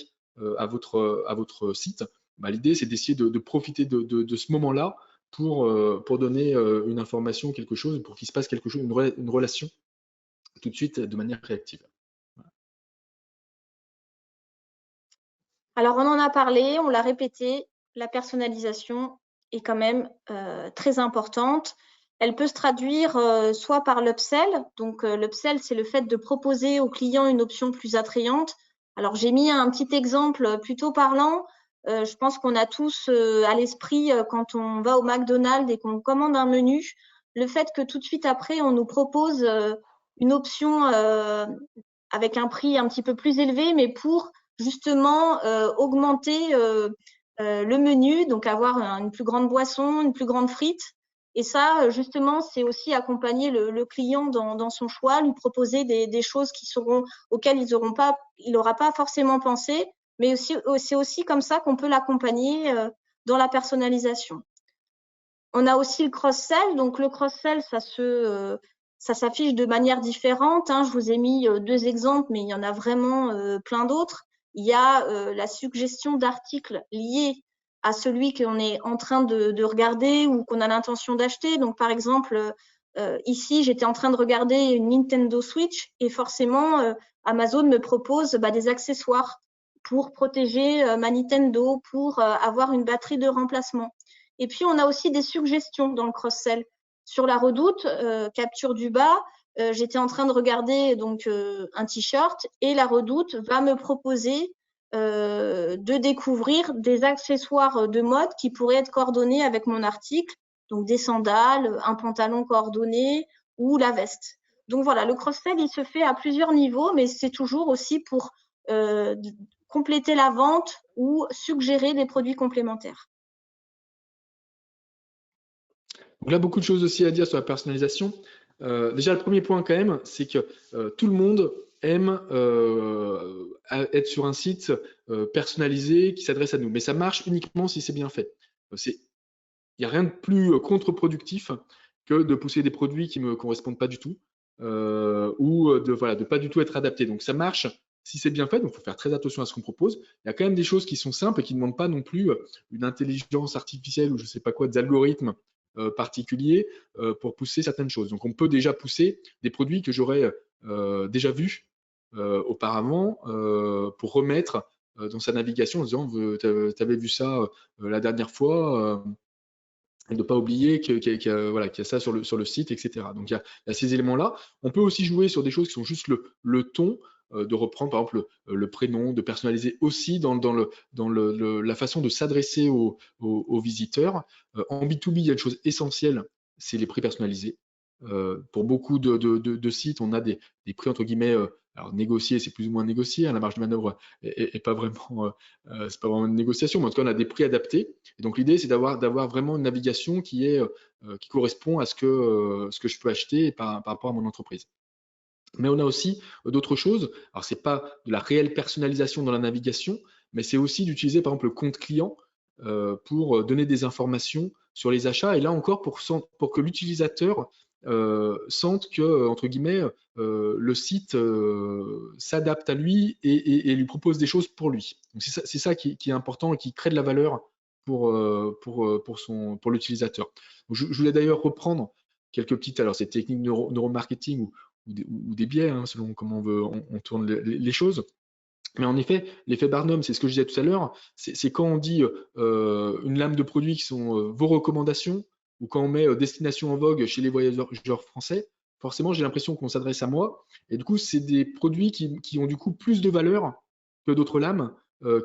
à votre site. Bah, l'idée, c'est d'essayer de profiter de ce moment-là pour donner une information, quelque chose, pour qu'il se passe quelque chose, une relation tout de suite de manière réactive. Voilà. Alors, on en a parlé, on l'a répété, la personnalisation est quand même très importante. Elle peut se traduire soit par l'upsell. Donc, l'upsell, c'est le fait de proposer au client une option plus attrayante. Alors, j'ai mis un petit exemple plutôt parlant. Je pense qu'on a tous à l'esprit, quand on va au McDonald's et qu'on commande un menu, le fait que tout de suite après, on nous propose une option avec un prix un petit peu plus élevé, mais pour justement augmenter le menu, donc avoir une plus grande boisson, une plus grande frite. Et ça, justement, c'est aussi accompagner le client dans son choix, lui proposer des choses auxquelles il n'aura pas forcément pensé, mais c'est aussi comme ça qu'on peut l'accompagner dans la personnalisation. On a aussi le cross-sell. Donc, le cross-sell, ça s'affiche de manière différente. Je vous ai mis 2 exemples, mais il y en a vraiment plein d'autres. Il y a la suggestion d'articles liés à celui qu'on est en train de regarder ou qu'on a l'intention d'acheter. Donc, par exemple, ici, j'étais en train de regarder une Nintendo Switch et forcément, Amazon me propose des accessoires pour protéger ma Nintendo, pour avoir une batterie de remplacement. Et puis, on a aussi des suggestions dans le cross-sell. Sur la Redoute, capture du bas, j'étais en train de regarder donc un t-shirt et la Redoute va me proposer de découvrir des accessoires de mode qui pourraient être coordonnés avec mon article, donc des sandales, un pantalon coordonné ou la veste. Donc voilà, le cross-sell, il se fait à plusieurs niveaux, mais c'est toujours aussi pour compléter la vente ou suggérer des produits complémentaires. Donc là, beaucoup de choses aussi à dire sur la personnalisation. Déjà, le premier point quand même, c'est que tout le monde aime être sur un site personnalisé qui s'adresse à nous. Mais ça marche uniquement si c'est bien fait. Il n'y a rien de plus contre-productif que de pousser des produits qui ne me correspondent pas du tout ou de pas du tout être adaptés. Donc ça marche si c'est bien fait, donc il faut faire très attention à ce qu'on propose. Il y a quand même des choses qui sont simples et qui ne demandent pas non plus une intelligence artificielle ou je ne sais pas quoi, des algorithmes particuliers pour pousser certaines choses. Donc on peut déjà pousser des produits que j'aurais déjà vus auparavant pour remettre dans sa navigation en disant tu avais vu ça la dernière fois, et de ne pas oublier qu'il y a ça sur le site, etc. Donc il y a ces éléments-là. On peut aussi jouer sur des choses qui sont juste le ton, de reprendre par exemple le prénom, de personnaliser aussi dans la façon de s'adresser aux visiteurs. En B2B, il y a une chose essentielle, c'est les prix personnalisés. Pour beaucoup de sites, on a des prix entre guillemets alors négociés, c'est plus ou moins négocié, la marge de manœuvre est pas vraiment, c'est pas vraiment une négociation, mais en tout cas on a des prix adaptés. Et donc l'idée c'est d'avoir vraiment une navigation qui correspond à ce que je peux acheter par rapport à mon entreprise. Mais on a aussi d'autres choses. Alors c'est pas de la réelle personnalisation dans la navigation, mais c'est aussi d'utiliser par exemple le compte client pour donner des informations sur les achats. Et là encore pour que l'utilisateur sente que entre guillemets le site s'adapte à lui et lui propose des choses pour lui. Donc c'est ça qui est important et qui crée de la valeur pour l'utilisateur. Je voulais d'ailleurs reprendre quelques petites, alors c'est techniques neuromarketing ou des biais, hein, selon comment on tourne les choses. Mais en effet, l'effet Barnum, c'est ce que je disais tout à l'heure, c'est quand on dit une lame de produits qui sont vos recommandations, ou quand on met destination en vogue chez les voyageurs français, forcément j'ai l'impression qu'on s'adresse à moi, et du coup c'est des produits qui ont du coup plus de valeur que d'autres lames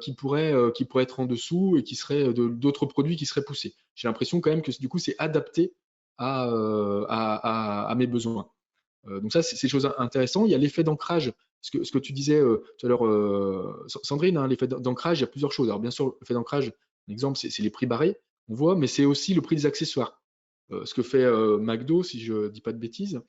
qui pourraient être en dessous et qui seraient d'autres produits qui seraient poussés. J'ai l'impression quand même que du coup c'est adapté à mes besoins. Donc ça, c'est des choses intéressantes. Il y a l'effet d'ancrage, ce que tu disais tout à l'heure, Sandrine, hein, l'effet d'ancrage, il y a plusieurs choses. Alors bien sûr, l'effet d'ancrage, un exemple, c'est les prix barrés, on voit, mais c'est aussi le prix des accessoires. Ce que fait McDo, si je ne dis pas de bêtises,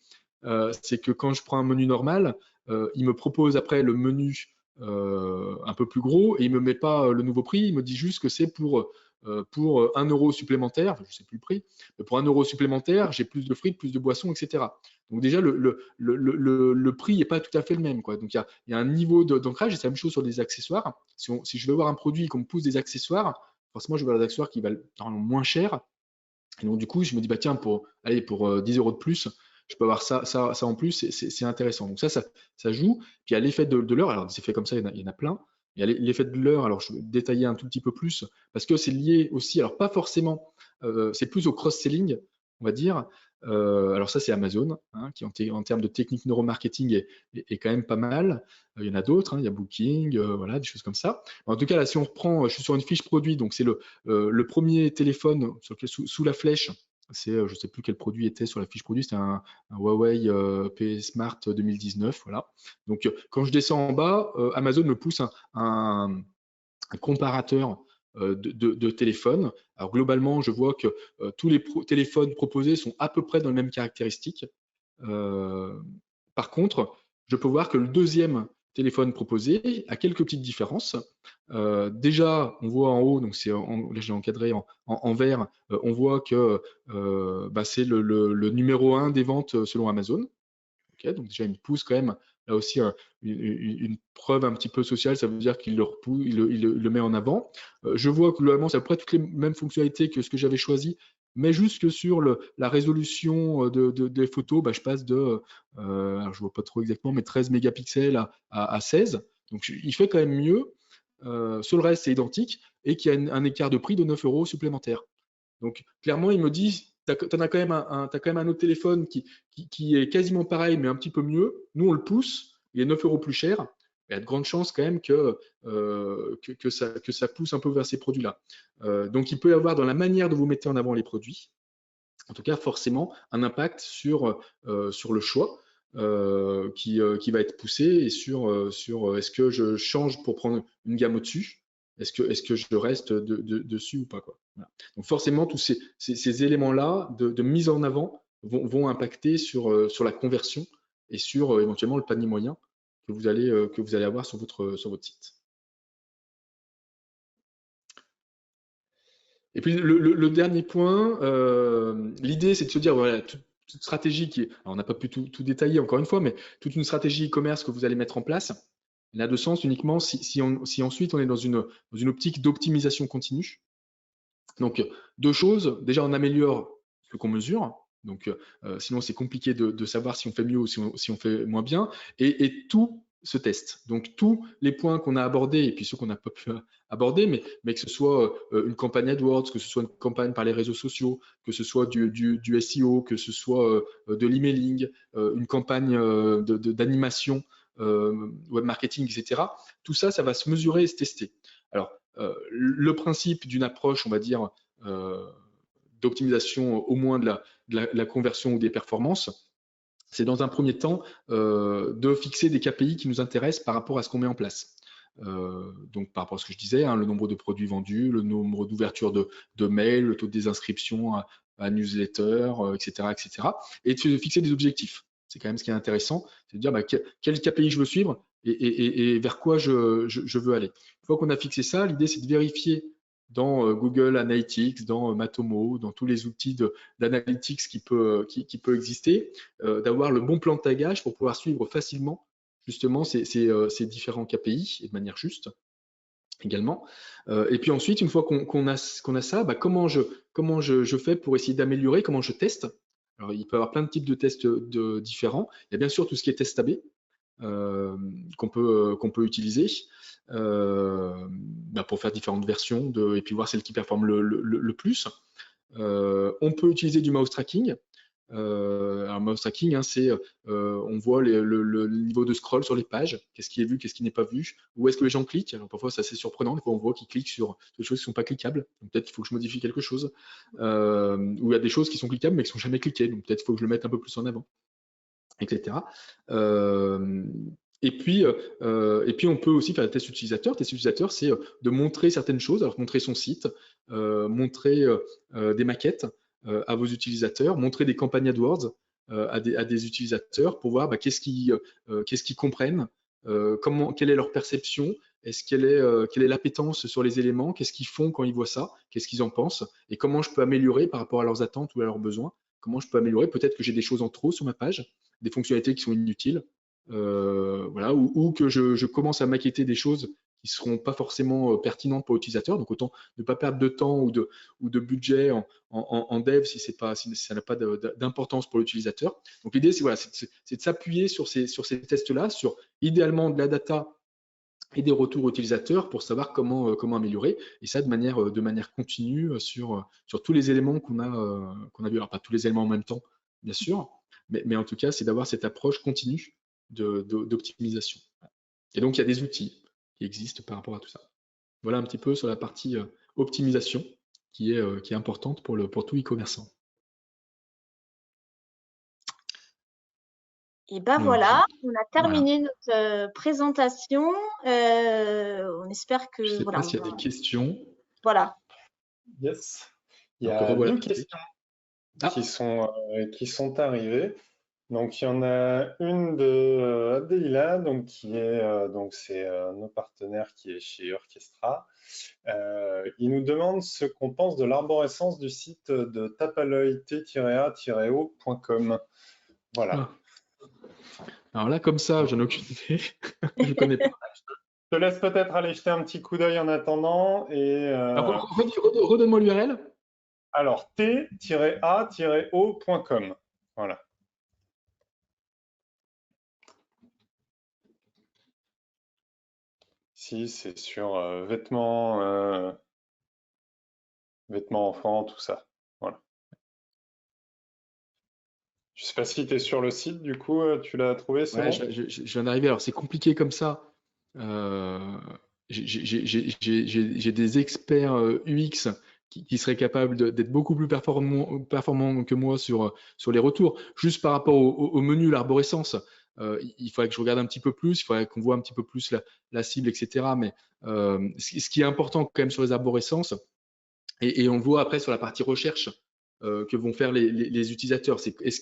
c'est que quand je prends un menu normal, il me propose après le menu un peu plus gros et il ne me met pas le nouveau prix, il me dit juste que c'est pour 1 euro supplémentaire, je ne sais plus le prix, mais pour 1 euro supplémentaire, j'ai plus de frites, plus de boissons, etc. Donc déjà, le prix n'est pas tout à fait le même, quoi. Donc il y a un niveau d'ancrage, et c'est la même chose sur des accessoires. Si je veux voir un produit et qu'on me pousse des accessoires, forcément, je veux des accessoires qui valent normalement moins cher. Et donc du coup, je me dis, bah tiens, pour 10 euros de plus, je peux avoir ça en plus, c'est intéressant. Donc ça joue. Puis il y a l'effet de l'heure. Alors des effets comme ça, il y en a plein. Il y a l'effet de l'heure. Alors je vais détailler un tout petit peu plus parce que c'est lié aussi. Alors pas forcément. C'est plus au cross-selling, on va dire. Alors ça, c'est Amazon, hein, qui en termes de technique neuromarketing est quand même pas mal. Il y en a d'autres, hein, il y a Booking, voilà, des choses comme ça. En tout cas, là, si on reprend, je suis sur une fiche produit, donc c'est le premier téléphone sur lequel, sous la flèche, c'est, je ne sais plus quel produit était sur la fiche produit, c'était un Huawei P Smart 2019, voilà. Donc quand je descends en bas, Amazon me pousse un comparateur de téléphones. Alors globalement, je vois que tous les téléphones proposés sont à peu près dans les mêmes caractéristiques. Par contre, je peux voir que le deuxième téléphone proposé a quelques petites différences. Déjà, on voit en haut, donc là j'ai encadré en vert, on voit que c'est le numéro 1 des ventes selon Amazon. Okay, donc déjà, il me pousse quand même, là aussi, une preuve un petit peu sociale, ça veut dire qu'il le met en avant. Je vois que globalement, c'est à peu près toutes les mêmes fonctionnalités que ce que j'avais choisi, mais juste que sur la résolution des photos, je passe alors je vois pas trop exactement, mais 13 mégapixels à 16. Donc il fait quand même mieux. Sur le reste, c'est identique et qu'il y a un écart de prix de 9 euros supplémentaires. Donc clairement, il me dit, tu as quand même un autre téléphone qui est quasiment pareil, mais un petit peu mieux. Nous, on le pousse, il est 9 euros plus cher. Il y a de grandes chances quand même que ça pousse un peu vers ces produits-là. Donc il peut y avoir dans la manière dont vous mettez en avant les produits, en tout cas forcément, un impact sur le choix qui va être poussé et sur est-ce que je change pour prendre une gamme au-dessus, est-ce que je reste dessus ou pas, quoi. Voilà. Donc forcément, tous ces éléments-là de mise en avant vont impacter sur la conversion et sur éventuellement le panier moyen que vous allez avoir sur votre site. Et puis le dernier point, l'idée c'est de se dire, voilà, toute stratégie alors on n'a pas pu tout détailler encore une fois, mais toute une stratégie e-commerce que vous allez mettre en place, n'a de sens uniquement si ensuite on est dans une optique d'optimisation continue. Donc deux choses, déjà on améliore ce qu'on mesure, donc sinon c'est compliqué de savoir si on fait mieux ou si on fait moins bien, et tout se teste. Donc tous les points qu'on a abordés, et puis ceux qu'on n'a pas pu aborder, mais que ce soit une campagne AdWords, que ce soit une campagne par les réseaux sociaux, que ce soit du SEO, que ce soit de l'emailing, une campagne d'animation, web marketing, etc. Tout ça, ça va se mesurer et se tester. Alors, le principe d'une approche, on va dire, d'optimisation au moins de la conversion ou des performances, c'est dans un premier temps de fixer des KPI qui nous intéressent par rapport à ce qu'on met en place. Donc par rapport à ce que je disais, hein, le nombre de produits vendus, le nombre d'ouvertures de mails, le taux de désinscription à newsletter, etc., etc. Et de fixer des objectifs. C'est quand même ce qui est intéressant, c'est de dire quel KPI je veux suivre et vers quoi je veux aller. Une fois qu'on a fixé ça, l'idée c'est de vérifier dans Google Analytics, dans Matomo, dans tous les outils d'analytics qui peut exister, d'avoir le bon plan de tagage pour pouvoir suivre facilement justement ces différents KPI et de manière juste également. Et puis ensuite, une fois qu'on a ça, comment je fais pour essayer d'améliorer, comment je teste. Alors, il peut y avoir plein de types de tests différents. Il y a bien sûr tout ce qui est test AB qu'on peut utiliser pour faire différentes versions et puis voir celle qui performe le plus. On peut utiliser du mouse tracking. Alors, mouse tracking, hein, c'est on voit le niveau de scroll sur les pages, qu'est-ce qui est vu, qu'est-ce qui n'est pas vu, où est-ce que les gens cliquent. Alors, parfois, c'est assez surprenant, des fois, on voit qu'ils cliquent sur des choses qui ne sont pas cliquables. Peut-être qu'il faut que je modifie quelque chose. Ou il y a des choses qui sont cliquables, mais qui ne sont jamais cliquées. Donc, peut-être qu'il faut que je le mette un peu plus en avant, etc. Et puis, on peut aussi faire des tests utilisateurs. Test utilisateur, c'est de montrer certaines choses, alors montrer son site, montrer des maquettes à vos utilisateurs, montrer des campagnes AdWords à des utilisateurs pour voir qu'est-ce qu'ils comprennent, quelle est leur perception, quelle est l'appétence sur les éléments, qu'est-ce qu'ils font quand ils voient ça, qu'est-ce qu'ils en pensent, et comment je peux améliorer par rapport à leurs attentes ou à leurs besoins, comment je peux améliorer, peut-être que j'ai des choses en trop sur ma page, des fonctionnalités qui sont inutiles, voilà, ou que je commence à maqueter des choses qui ne seront pas forcément pertinentes pour l'utilisateur. Donc, autant ne pas perdre de temps ou de budget en dev si ça n'a pas d'importance pour l'utilisateur. Donc, l'idée, c'est voilà, de s'appuyer sur ces tests-là, sur idéalement de la data et des retours utilisateurs pour savoir comment améliorer, et ça de manière continue sur tous les éléments qu'on a vu. Alors, pas tous les éléments en même temps, bien sûr, mais en tout cas, c'est d'avoir cette approche continue d'optimisation. Et donc, il y a des outils qui existent par rapport à tout ça. Voilà un petit peu sur la partie optimisation qui est importante pour tout e-commerçant. Et ben voilà, on a terminé notre présentation. On espère que... Je ne sais pas s'il y a des questions. Voilà. Yes. Il y a deux questions qui sont arrivées. Donc, il y en a une de Adéila, donc c'est nos partenaires qui est chez Orchestra. Il nous demande ce qu'on pense de l'arborescence du site de tapaloeil t-a-o.com. Voilà. Alors là, comme ça, j'en ai aucune idée. Je ne connais pas. Je te laisse peut-être aller jeter un petit coup d'œil en attendant. Redonne-moi l'URL. Alors, t-a-o.com. Voilà. Si, c'est sur vêtements enfants, tout ça. Voilà. Je ne sais pas si tu es sur le site, du coup, tu l'as trouvé, c'est bon ? Je viens d'arriver. Alors, c'est compliqué comme ça. J'ai des experts UX qui seraient capables d'être beaucoup plus performants que moi sur les retours. Juste par rapport au menu, l'arborescence, il faudrait que je regarde un petit peu plus, il faudrait qu'on voit un petit peu plus la cible, etc. Mais ce qui est important quand même sur les arborescences, et on le voit après sur la partie recherche que vont faire les utilisateurs, c'est est-ce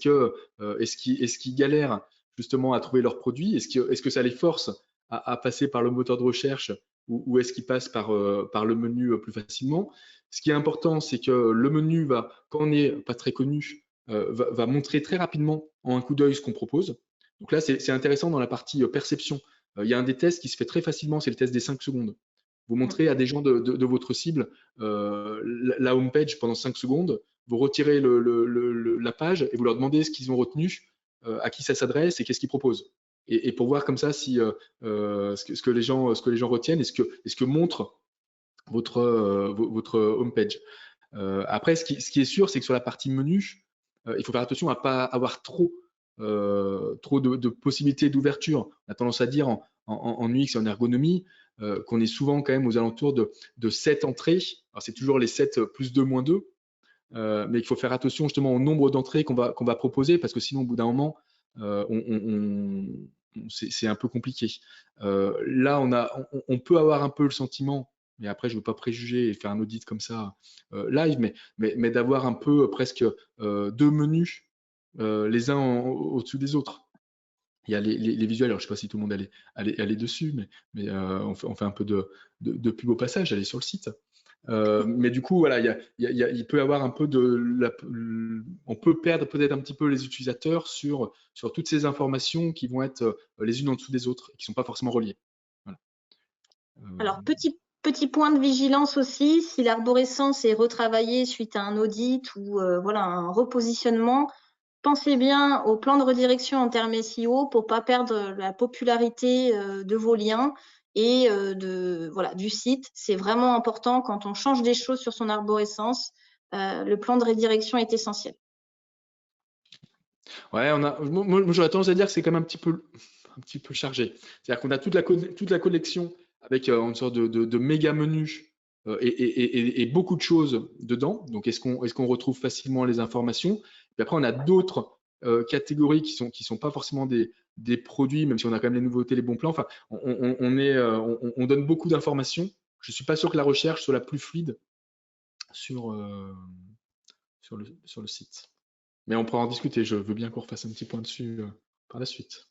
qu'ils galèrent justement à trouver leurs produits, est-ce que ça les force à passer par le moteur de recherche ou est-ce qu'ils passent par le menu plus facilement. Ce qui est important, c'est que le menu quand on n'est pas très connu, va montrer très rapidement en un coup d'œil ce qu'on propose. Donc là, c'est intéressant dans la partie perception. Il y a un des tests qui se fait très facilement, c'est le test des 5 secondes. Vous montrez à des gens de votre cible la home page pendant 5 secondes, vous retirez la page et vous leur demandez ce qu'ils ont retenu, à qui ça s'adresse et qu'est-ce qu'ils proposent. Et pour voir comme ça si ce que les gens retiennent et ce que montre votre home page. Après, ce qui est sûr, c'est que sur la partie menu, il faut faire attention à ne pas avoir trop de possibilités d'ouverture. On a tendance à dire en UX et en ergonomie qu'on est souvent quand même aux alentours de 7 entrées. Alors, c'est toujours les 7 plus 2 moins 2, mais il faut faire attention justement au nombre d'entrées qu'on va proposer parce que sinon, au bout d'un moment, c'est un peu compliqué. Là, on peut avoir un peu le sentiment, mais après, je ne veux pas préjuger et faire un audit comme ça live, mais d'avoir un peu presque 2 menus les uns au-dessus des autres. Il y a les visuels, alors je ne sais pas si tout le monde allait dessus, mais on fait un peu de pub au passage, allez sur le site. Mais du coup, voilà, il peut y avoir un peu on peut perdre peut-être un petit peu les utilisateurs sur toutes ces informations qui vont être les unes en dessous des autres et qui ne sont pas forcément reliées. Voilà. Alors, petit point de vigilance aussi, si l'arborescence est retravaillée suite à un audit ou voilà, un repositionnement, pensez bien au plan de redirection en termes SEO pour pas perdre la popularité de vos liens et du site. C'est vraiment important quand on change des choses sur son arborescence. Le plan de redirection est essentiel. Ouais, moi j'aurais tendance à dire que c'est quand même un petit peu chargé. C'est-à-dire qu'on a toute la collection avec une sorte de méga menu et beaucoup de choses dedans. Donc, est-ce qu'on retrouve facilement les informations? Puis après, on a d'autres catégories qui sont pas forcément des produits, même si on a quand même les nouveautés, les bons plans. Enfin, on donne beaucoup d'informations. Je suis pas sûr que la recherche soit la plus fluide sur le site. Mais on pourra en discuter. Je veux bien qu'on refasse un petit point dessus par la suite.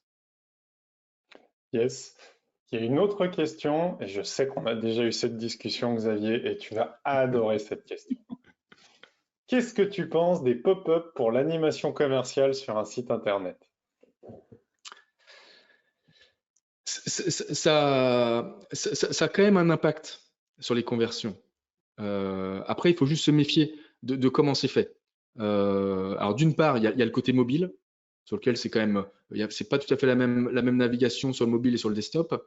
Yes. Il y a une autre question, et je sais qu'on a déjà eu cette discussion, Xavier, et tu vas adorer cette question. Qu'est-ce que tu penses des pop-up pour l'animation commerciale sur un site internet? Ça a quand même un impact sur les conversions. Après, il faut juste se méfier de comment c'est fait. Alors d'une part, il y a le côté mobile, sur lequel c'est quand même, c'est pas tout à fait la même navigation sur le mobile et sur le desktop.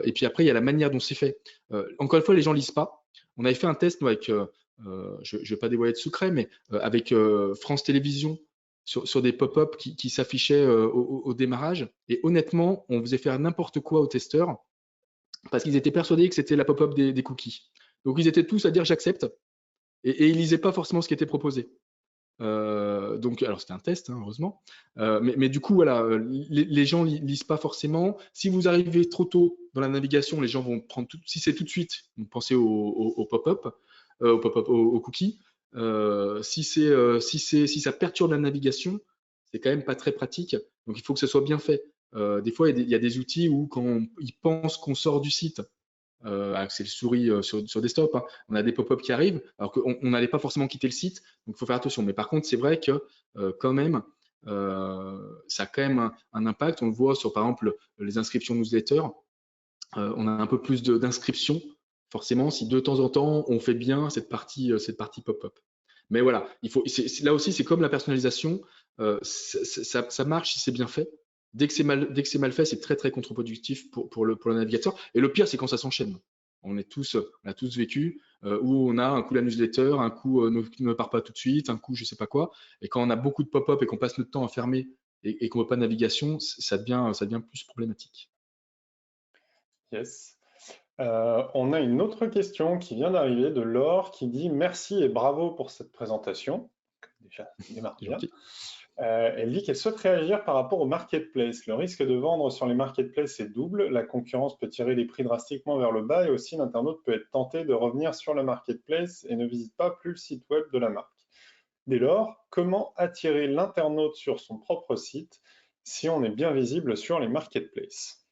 Et puis après, il y a la manière dont c'est fait. Encore une fois, les gens lisent pas. On avait fait un test nous, avec, je vais pas dévoiler de secret, mais avec France Télévisions sur des pop-up qui s'affichaient au démarrage. Et honnêtement, on faisait faire n'importe quoi aux testeurs parce qu'ils étaient persuadés que c'était la pop-up des cookies. Donc ils étaient tous à dire j'accepte et ils lisaient pas forcément ce qui était proposé. Donc, alors c'était un test, hein, heureusement. Mais du coup, voilà, les gens lisent pas forcément. Si vous arrivez trop tôt dans la navigation, les gens vont prendre tout. Si c'est tout de suite, vous pensez au pop-up, au cookie. Si ça perturbe la navigation, c'est quand même pas très pratique. Donc, il faut que ce soit bien fait. Des fois, il y a des outils où quand ils pensent qu'on sort du site, c'est le souris sur desktop, hein, on a des pop-up qui arrivent, alors qu'on n'allait pas forcément quitter le site, donc il faut faire attention. Mais par contre, c'est vrai que quand même, ça a quand même un impact. On le voit sur, par exemple, les inscriptions newsletter. On a un peu plus d'inscriptions, forcément, si de temps en temps, on fait bien cette partie pop-up. Mais voilà, là aussi, c'est comme la personnalisation, ça marche si c'est bien fait. Dès que c'est mal fait, c'est très contre-productif pour le navigateur. Et le pire, c'est quand ça s'enchaîne. On a tous vécu où on a un coup la newsletter, un coup ne part pas tout de suite, un coup je sais pas quoi. Et quand on a beaucoup de pop-up et qu'on passe notre temps à fermer et qu'on ne voit pas de navigation, ça devient plus problématique. Yes. On a une autre question qui vient d'arriver de Laure qui dit merci et bravo pour cette présentation. Déjà, ça démarre bien. Elle dit qu'elle souhaite réagir par rapport au marketplace. Le risque de vendre sur les marketplaces est double. La concurrence peut tirer les prix drastiquement vers le bas et aussi l'internaute peut être tenté de revenir sur le marketplace et ne visite pas plus le site web de la marque. Dès lors, comment attirer l'internaute sur son propre site si on est bien visible sur les marketplaces?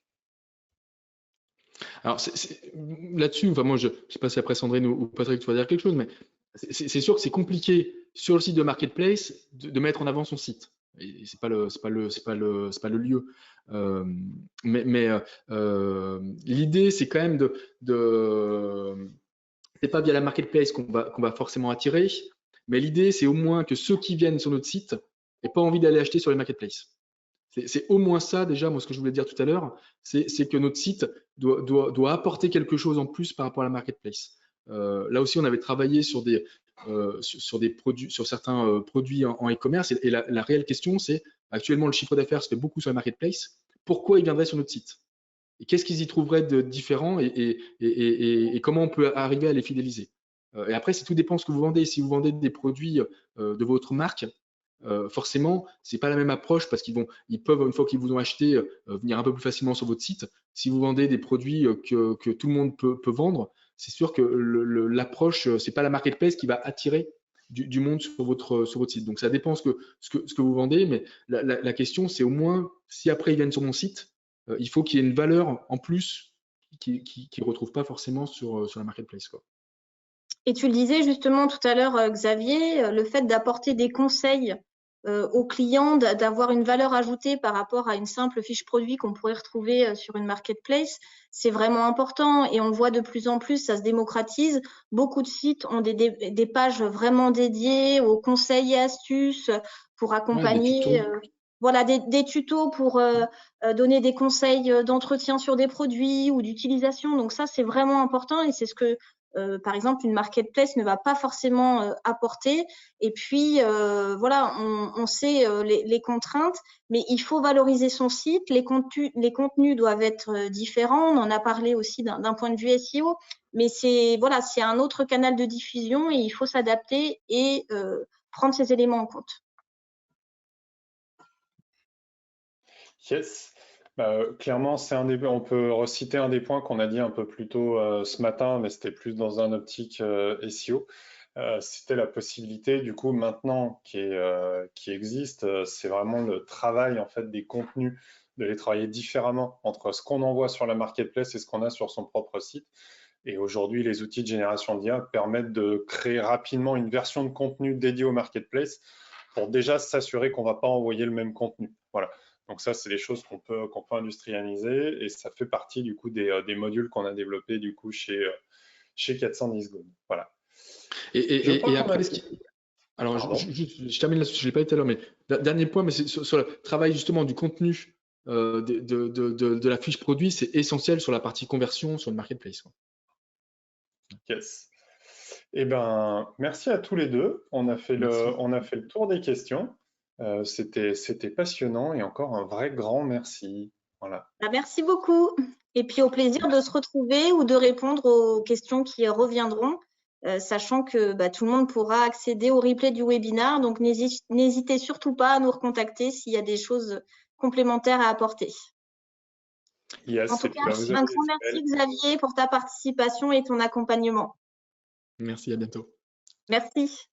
Alors là-dessus, enfin moi je ne sais pas si après Sandrine ou Patrick tu vas dire quelque chose, mais c'est sûr que c'est compliqué sur le site de marketplace de mettre en avant son site. Et c'est pas le lieu. Mais l'idée c'est quand même c'est pas via la marketplace qu'on va forcément attirer, mais l'idée c'est au moins que ceux qui viennent sur notre site n'aient pas envie d'aller acheter sur les marketplaces. C'est au moins ça déjà, moi ce que je voulais dire tout à l'heure, c'est que notre site doit apporter quelque chose en plus par rapport à la marketplace. Là aussi, on avait travaillé sur produits, sur certains produits en e-commerce, et la réelle question, c'est actuellement le chiffre d'affaires se fait beaucoup sur la marketplace. Pourquoi ils viendraient sur notre site? Et qu'est-ce qu'ils y trouveraient de différent et comment on peut arriver à les fidéliser? Et après, tout dépend de ce que vous vendez. Si vous vendez des produits de votre marque, forcément, c'est pas la même approche parce ils peuvent, une fois qu'ils vous ont acheté, venir un peu plus facilement sur votre site. Si vous vendez des produits que tout le monde peut vendre, c'est sûr que l'approche, c'est pas la marketplace qui va attirer du monde sur votre site. Donc ça dépend ce que vous vendez, mais la question, c'est au moins si après ils viennent sur mon site, il faut qu'il y ait une valeur en plus qu'ils ne retrouvent pas forcément sur la marketplace, quoi. Et tu le disais justement tout à l'heure, Xavier, le fait d'apporter des conseils aux clients, d'avoir une valeur ajoutée par rapport à une simple fiche produit qu'on pourrait retrouver sur une marketplace, c'est vraiment important et on le voit de plus en plus, ça se démocratise. Beaucoup de sites ont des pages vraiment dédiées aux conseils et astuces pour accompagner, voilà, des tutos pour donner des conseils d'entretien sur des produits ou d'utilisation. Donc ça, c'est vraiment important et c'est ce que, par exemple, une marketplace ne va pas forcément apporter. Et puis, voilà, on sait les contraintes, mais il faut valoriser son site. Les contenus doivent être différents. On en a parlé aussi d'un point de vue SEO, mais c'est voilà, c'est un autre canal de diffusion et il faut s'adapter et prendre ces éléments en compte. Yes. Clairement, on peut reciter un des points qu'on a dit un peu plus tôt ce matin, mais c'était plus dans un optique SEO. C'était la possibilité, du coup, maintenant qui existe, c'est vraiment le travail en fait des contenus, de les travailler différemment entre ce qu'on envoie sur la marketplace et ce qu'on a sur son propre site. Et aujourd'hui, les outils de génération d'IA permettent de créer rapidement une version de contenu dédiée au marketplace pour déjà s'assurer qu'on ne va pas envoyer le même contenu. Voilà. Donc ça, c'est des choses qu'on peut industrialiser et ça fait partie du coup des modules qu'on a développés du coup chez 410 Go. Voilà. Et après, alors je termine là-dessus, je ne l'ai pas dit tout à l'heure, mais dernier point, mais c'est sur le travail justement du contenu de la fiche produit, c'est essentiel sur la partie conversion sur le marketplace, quoi. Yes. Eh ben, merci à tous les deux. On a fait le tour des questions. C'était passionnant et encore un vrai grand merci. Voilà. Merci beaucoup. Et puis au plaisir de se retrouver ou de répondre aux questions qui reviendront, sachant que tout le monde pourra accéder au replay du webinaire. Donc n'hésitez surtout pas à nous recontacter s'il y a des choses complémentaires à apporter. Yes, en tout cas, un grand merci Xavier pour ta participation et ton accompagnement. Merci, à bientôt. Merci.